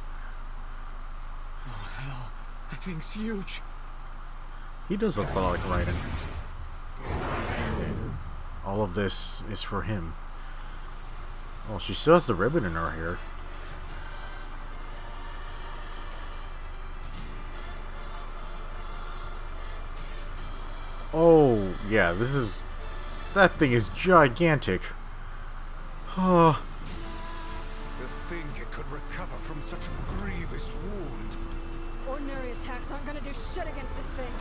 Oh hell, that thing's huge. He does look a lot like Raiden. Okay. All of this is for him. Oh, she still has the ribbon in her hair. yeah, this is... That thing is gigantic. Oh. To think it could recover from such a grievous wound. Ordinary attacks aren't gonna do shit against this thing.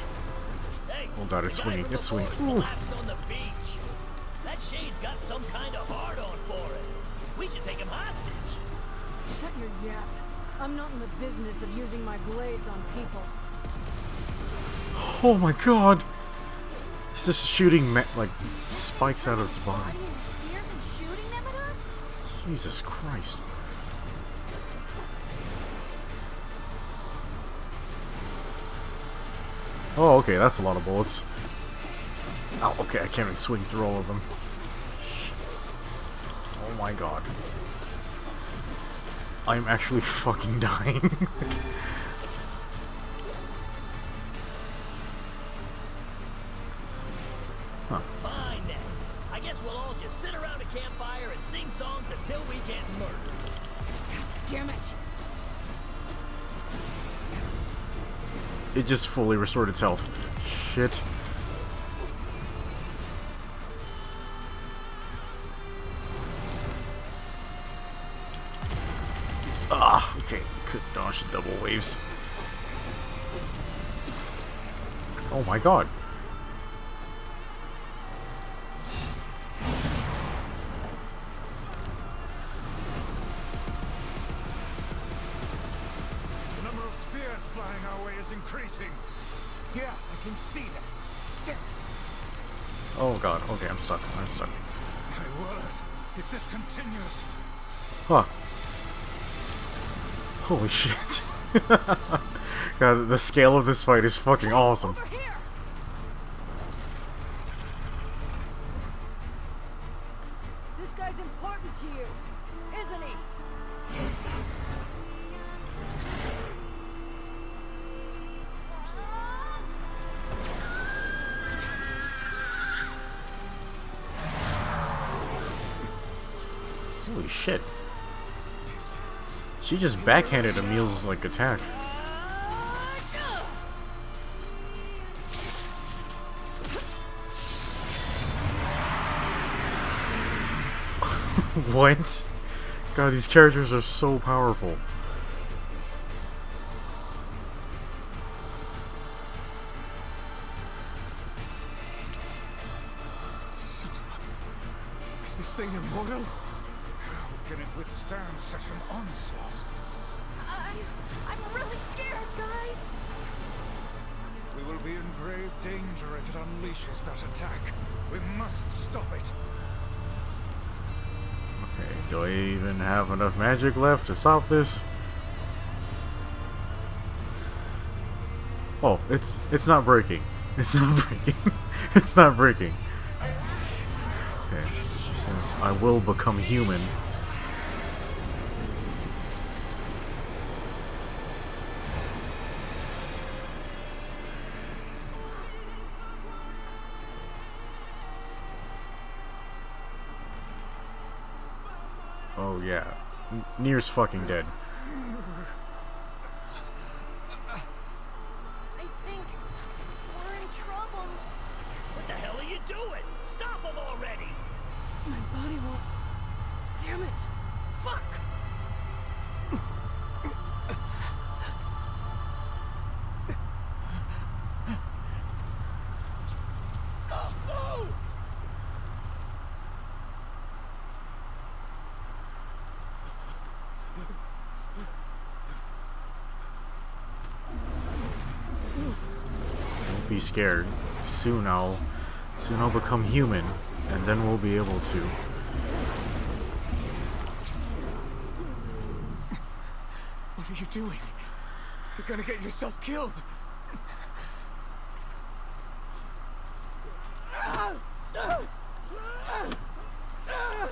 Hey, Oh god, it's the guy swinging, from it's before swinging. Ooh. collapsed on the beach. That shade's got some kind of hard-on for it. We should take him hostage. Shut your yap. I'm not in the business of using my blades on people. Oh my god! It's just shooting, like, spikes out of its body. Flying in spears and shooting them at us? Jesus Christ. Oh, okay, that's a lot of bullets. Oh, okay, I can't even swing through all of them. Shit. Oh my god. I'm actually fucking dying. Huh. Fine then. I guess we'll all just sit around a campfire and sing songs until we get murdered. Damn it! It just fully restored its health. Shit. Ah, okay. Could dodge the double waves. Oh my god. The number of spears flying our way is increasing. Yeah, I can see that. Damn it. Oh god. Okay, I'm stuck. I'm stuck. My word. If this continues... Huh. Holy shit. God, the scale of this fight is fucking awesome. Over here! This guy's important to you, isn't he? Holy shit. She just backhanded Emil's, like, attack. What? God, these characters are so powerful. Son of a... Is this thing immortal? How can it withstand such an onslaught? I'm really scared, guys. We will be in grave danger if it unleashes that attack. We must stop it. Okay, do I even have enough magic left to stop this? Oh, it's not breaking. It's not breaking. It's not breaking. Okay, she says I will become human. Oh yeah, NieR's fucking dead. I think we're in trouble. What the hell are you doing? Stop him already! My body won't... Damn it! Fuck! Don't be scared. Soon I'll become human, and then we'll be able to. What are you doing? You're gonna get yourself killed.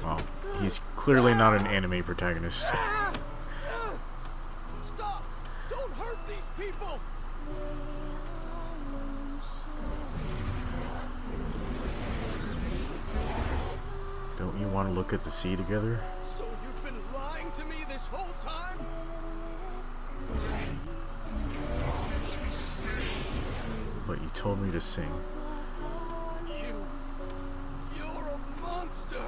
Well, he's clearly not an anime protagonist. Stop! Don't hurt these people! Don't you want to look at the sea together? So you've been lying to me this whole time? But you told me to sing. You monster!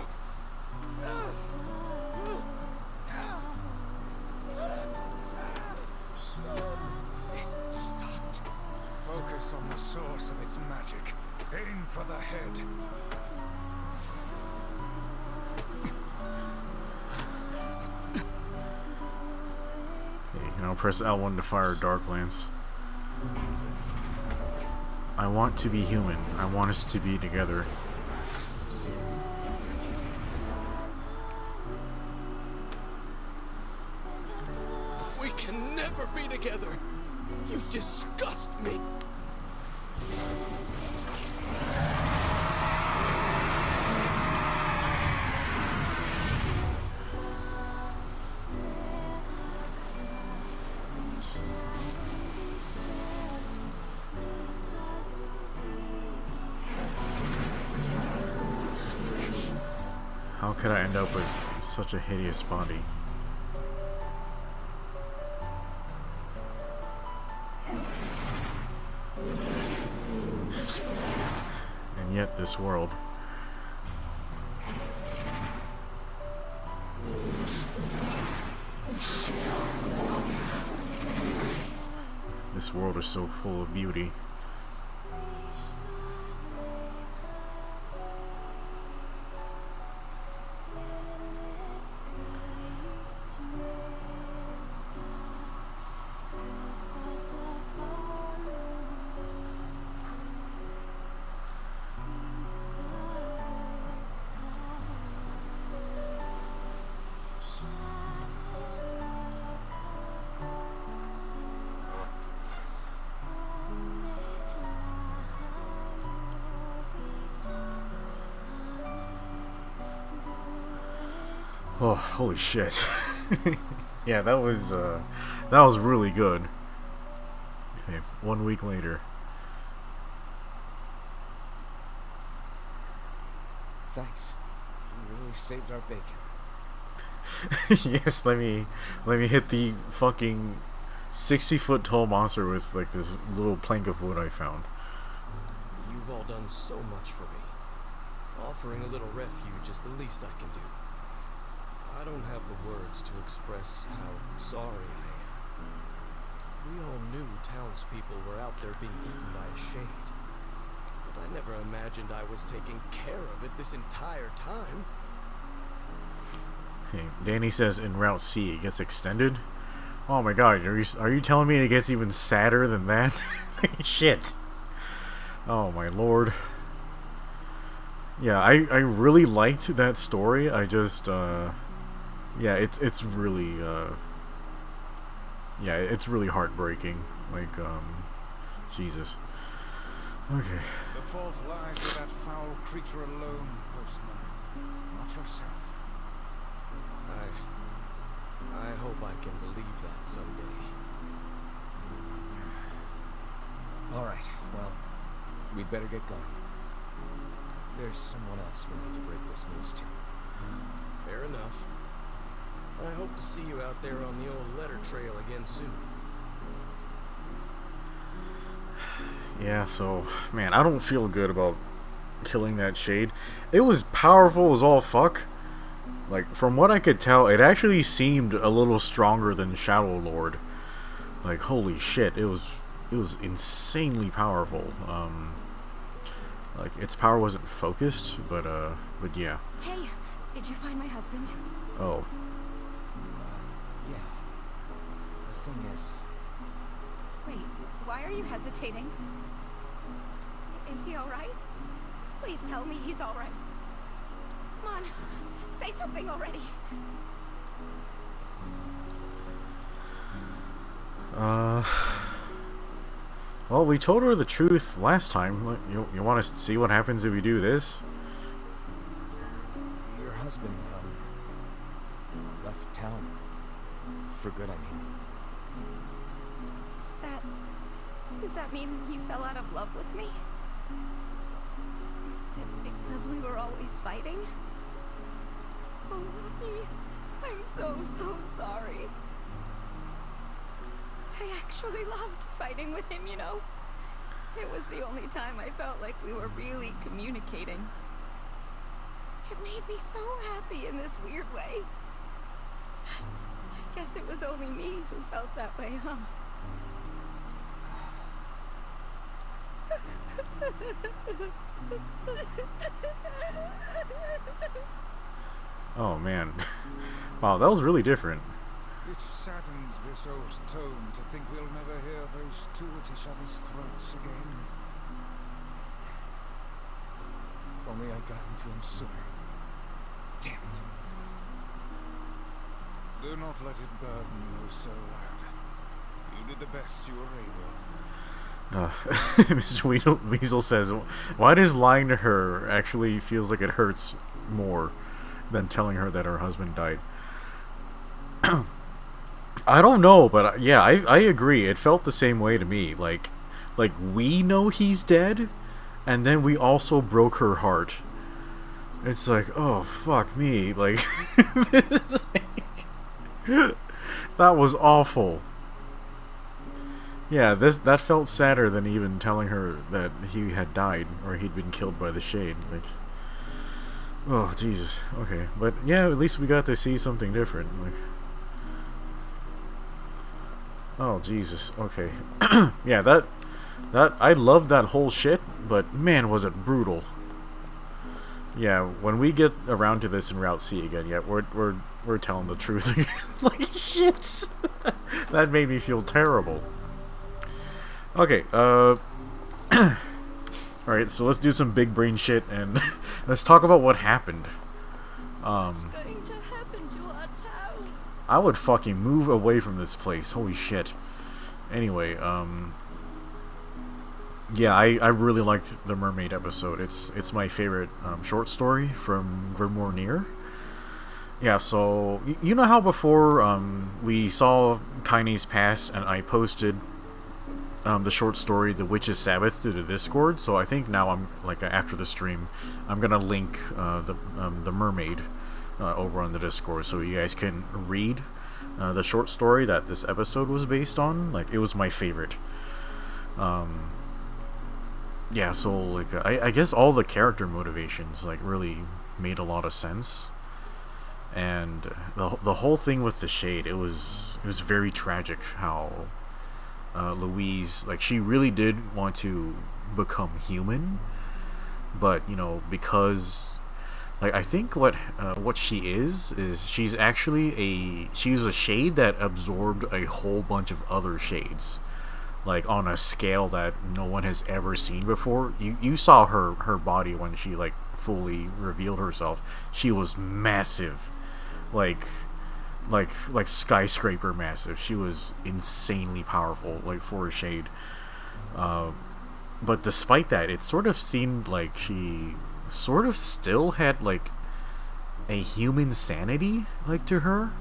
It stopped. Focus on the source of its magic. Aim for the head. Okay, now press L1 to fire Dark Lance. I want to be human. I want us to be together. We can never be together. You disgust me. How could I end up with such a hideous body? And yet this world. This world is so full of beauty. Oh, holy shit. Yeah, that was really good. Okay, 1 week later. Thanks. You really saved our bacon. Yes, let me hit the fucking 60-foot tall monster with like this little plank of wood I found. You've all done so much for me. Offering a little refuge is the least I can do. I don't have the words to express how sorry I am. We all knew townspeople were out there being eaten by a shade. But I never imagined I was taking care of it this entire time. Okay, Danny says in Route C it gets extended. Oh my god, are you telling me it gets even sadder than that? Shit. Oh my lord. Yeah, I really liked that story. I just yeah, it's really yeah, it's really heartbreaking. Like Jesus. Okay. The fault lies with that foul creature alone, Postman, not yourself. I hope I can believe that someday. Alright, well, we'd better get going. There's someone else we need to break this news to. Fair enough. I hope to see you out there on the old letter trail again soon. Yeah, so, man, I don't feel good about killing that shade. It was powerful as all fuck. Like, from what I could tell, it actually seemed a little stronger than Shadow Lord. Like, holy shit, it was insanely powerful. Like, its power wasn't focused, but yeah. Hey, did you find my husband? Oh. Yeah. The thing is... Wait, why are you hesitating? Is he alright? Please tell me he's alright. Come on, say something already. Well, we told her the truth last time. You want to see what happens if we do this? Your husband, left town. For good, I mean. Does that mean he fell out of love with me? Is it because we were always fighting? Oh, honey, I'm so sorry. I actually loved fighting with him, you know? It was the only time I felt like we were really communicating. It made me so happy in this weird way. I guess it was only me who felt that way, huh? Oh man. Wow, that was really different. It saddens this old tone to think we'll never hear those two at each other's throats again. If only I'd gotten to him sooner. Damn it. Do not let it burden you so, lad. You did the best you were able. Mr. Weasel says, why does lying to her actually feels like it hurts more than telling her that her husband died? I don't know, but yeah, I agree. It felt the same way to me. Like we know he's dead, and then we also broke her heart. It's like, oh, fuck me. Like, that was awful. Yeah, that felt sadder than even telling her that he had died or he'd been killed by the Shade. Like, oh, Jesus. Okay, but yeah, at least we got to see something different. Like, oh, Jesus. Okay. Yeah, that I loved that whole shit, but man, was it brutal. Yeah, when we get around to this in Route C again, yeah, we're telling the truth again. Like, shit. That made me feel terrible. Okay, alright, so let's do some big brain shit and let's talk about what happened. What's going to happen to our town? I would fucking move away from this place. Holy shit. Anyway, yeah, I really liked the mermaid episode. It's my favorite short story from Grimoire NieR. Yeah, so you know how before we saw Kaine's pass and I posted the short story The Witch's Sabbath to the Discord, so I think now I'm like after the stream I'm gonna link the mermaid over on the Discord so you guys can read the short story that this episode was based on. Like, it was my favorite. Yeah, so like I guess all the character motivations like really made a lot of sense, and the whole thing with the Shade, it was very tragic how Louise, like, she really did want to become human, but you know, because like I think what she is she's actually she's a Shade that absorbed a whole bunch of other Shades, like on a scale that no one has ever seen before. You saw her body when she like fully revealed herself. She was massive, like skyscraper massive. She was insanely powerful, like, for a Shade. But despite that, it sort of seemed like she sort of still had like a human sanity, like, to her.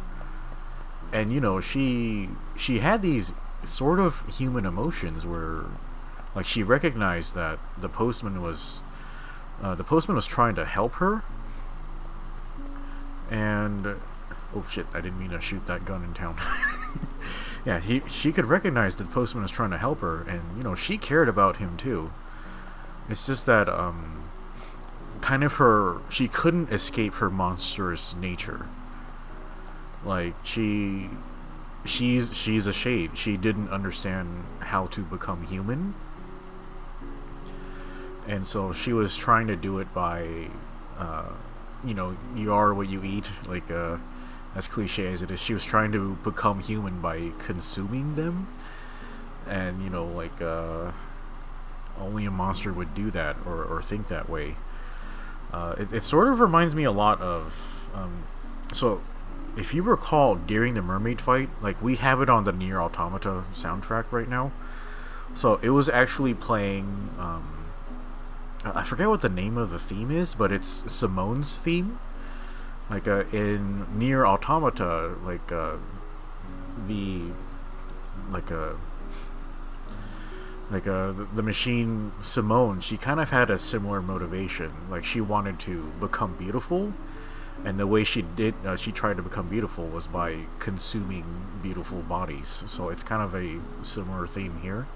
And you know, she had these sort of human emotions where, like, she recognized that the postman was trying to help her, and oh shit, I didn't mean to shoot that gun in town. Yeah, she could recognize that the postman was trying to help her, and you know, she cared about him too. It's just that kind of she couldn't escape her monstrous nature. Like, she's a Shade. She didn't understand how to become human, and so she was trying to do it by you know, you are what you eat, like as cliche as it is. She was trying to become human by consuming them, and you know, like only a monster would do that or think that way. It sort of reminds me a lot of so if you recall, during the mermaid fight, like, we have it on the NieR Automata soundtrack right now, so it was actually playing I forget what the name of the theme is, but it's Simone's theme. Like, in NieR Automata, like, the machine Simone, she kind of had a similar motivation. Like, she wanted to become beautiful, and the way she tried to become beautiful was by consuming beautiful bodies. So it's kind of a similar theme here.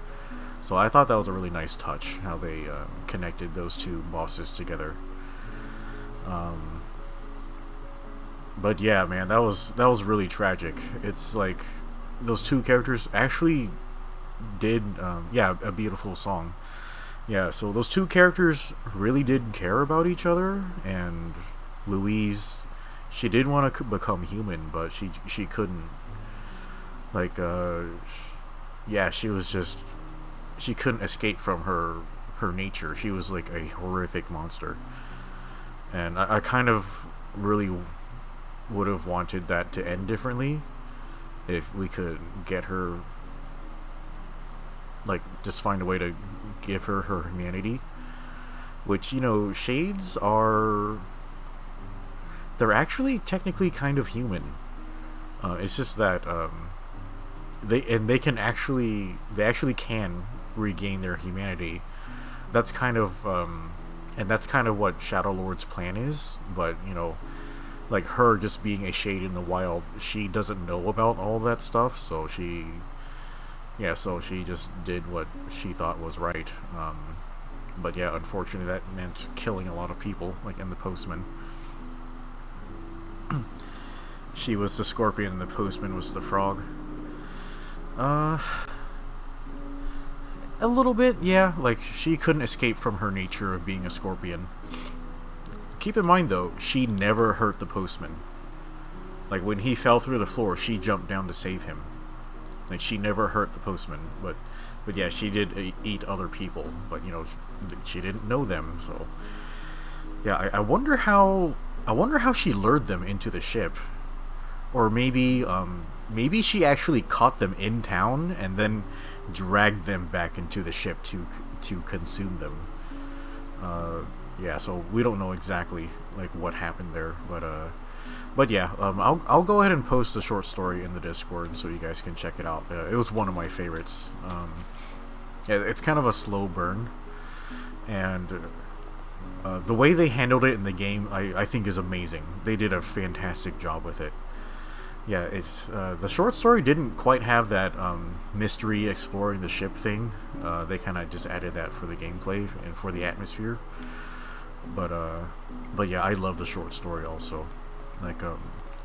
So I thought that was a really nice touch, how they connected those two bosses together. but yeah, man, that was really tragic. It's like those two characters actually did, yeah, a beautiful song. Yeah, so those two characters really did care about each other, and Louise, she did want to become human, but she couldn't. Like, yeah, she was just, she couldn't escape from her nature. She was like a horrific monster, and I kind of really would have wanted that to end differently if we could get her, like, just find a way to give her her humanity, which, you know, shades are, they're actually technically kind of human. It's just that they can actually, they actually can regain their humanity. That's kind of and that's kind of what Shadow Lord's plan is. But, you know, like, her just being a shade in the wild, she doesn't know about all that stuff, so she, yeah, so she just did what she thought was right. But yeah, unfortunately that meant killing a lot of people, like in the Postman. She was the scorpion and the Postman was the frog. A little bit, yeah. Like, she couldn't escape from her nature of being a scorpion. Keep in mind, though, she never hurt the Postman. Like, when he fell through the floor, she jumped down to save him. Like, she never hurt the Postman. But yeah, she did eat other people. But, you know, she didn't know them, so... Yeah, I wonder how she lured them into the ship. Or maybe, maybe she actually caught them in town and then dragged them back into the ship to consume them. Yeah, so we don't know exactly, like, what happened there, but yeah, I'll go ahead and post the short story in the Discord so you guys can check it out. It was one of my favorites. Yeah, it's kind of a slow burn, and the way they handled it in the game, I think, is amazing. They did a fantastic job with it. Yeah, it's the short story didn't quite have that mystery exploring the ship thing. They kind of just added that for the gameplay and for the atmosphere. But yeah, I love the short story also. Like,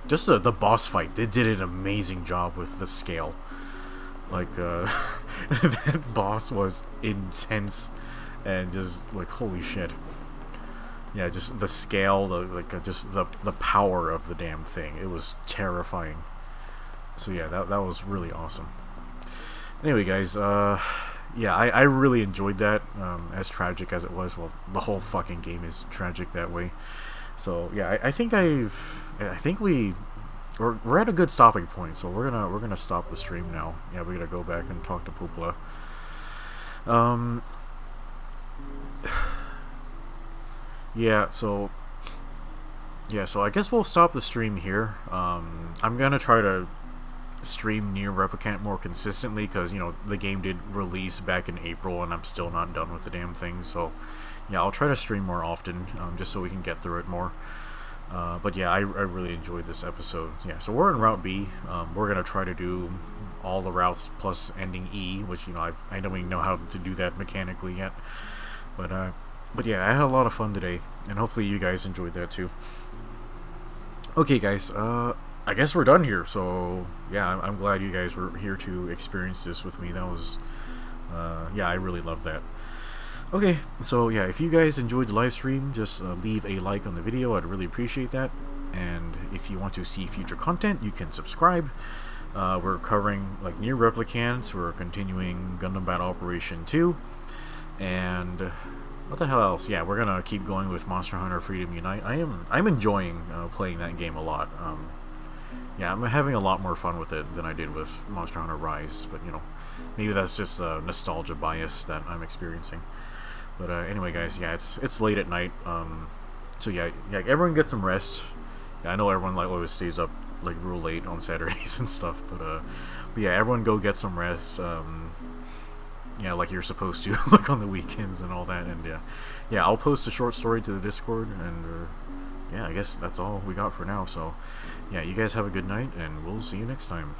just the boss fight, they did an amazing job with the scale. Like, that boss was intense and just like, holy shit. Yeah, just the scale, just the power of the damn thing. It was terrifying. So yeah, that was really awesome. Anyway, guys, yeah, I really enjoyed that. As tragic as it was, well, the whole fucking game is tragic that way. So yeah, I think we're at a good stopping point. So we're gonna stop the stream now. Yeah, we're gonna go back and talk to Poopla. Yeah, so I guess we'll stop the stream here. I'm gonna try to stream NieR Replicant more consistently, because, you know, the game did release back in April and I'm still not done with the damn thing. So yeah, I'll try to stream more often, just so we can get through it more. But yeah, I really enjoyed this episode. Yeah, so we're in Route B. We're gonna try to do all the routes plus ending E, which, you know, I don't even know how to do that mechanically yet. But yeah, I had a lot of fun today, and hopefully you guys enjoyed that too. Okay, guys, I guess we're done here. So yeah, I'm glad you guys were here to experience this with me. That was, yeah, I really loved that. Okay, so yeah, if you guys enjoyed the live stream, just leave a like on the video. I'd really appreciate that. And if you want to see future content, you can subscribe. We're covering, like, NieR Replicant. We're continuing Gundam Battle Operation 2, and what the hell else? Yeah, we're gonna keep going with Monster Hunter Freedom Unite. I'm enjoying playing that game a lot. Yeah, I'm having a lot more fun with it than I did with Monster Hunter Rise. But, you know, maybe that's just a nostalgia bias that I'm experiencing. But anyway, guys, yeah, it's late at night. So yeah, everyone get some rest. Yeah, I know everyone, like, always stays up, like, real late on Saturdays and stuff. But yeah, everyone go get some rest. Yeah, like you're supposed to, like, on the weekends and all that. And yeah, I'll post a short story to the Discord, and yeah, I guess that's all we got for now. So yeah, you guys have a good night, and we'll see you next time.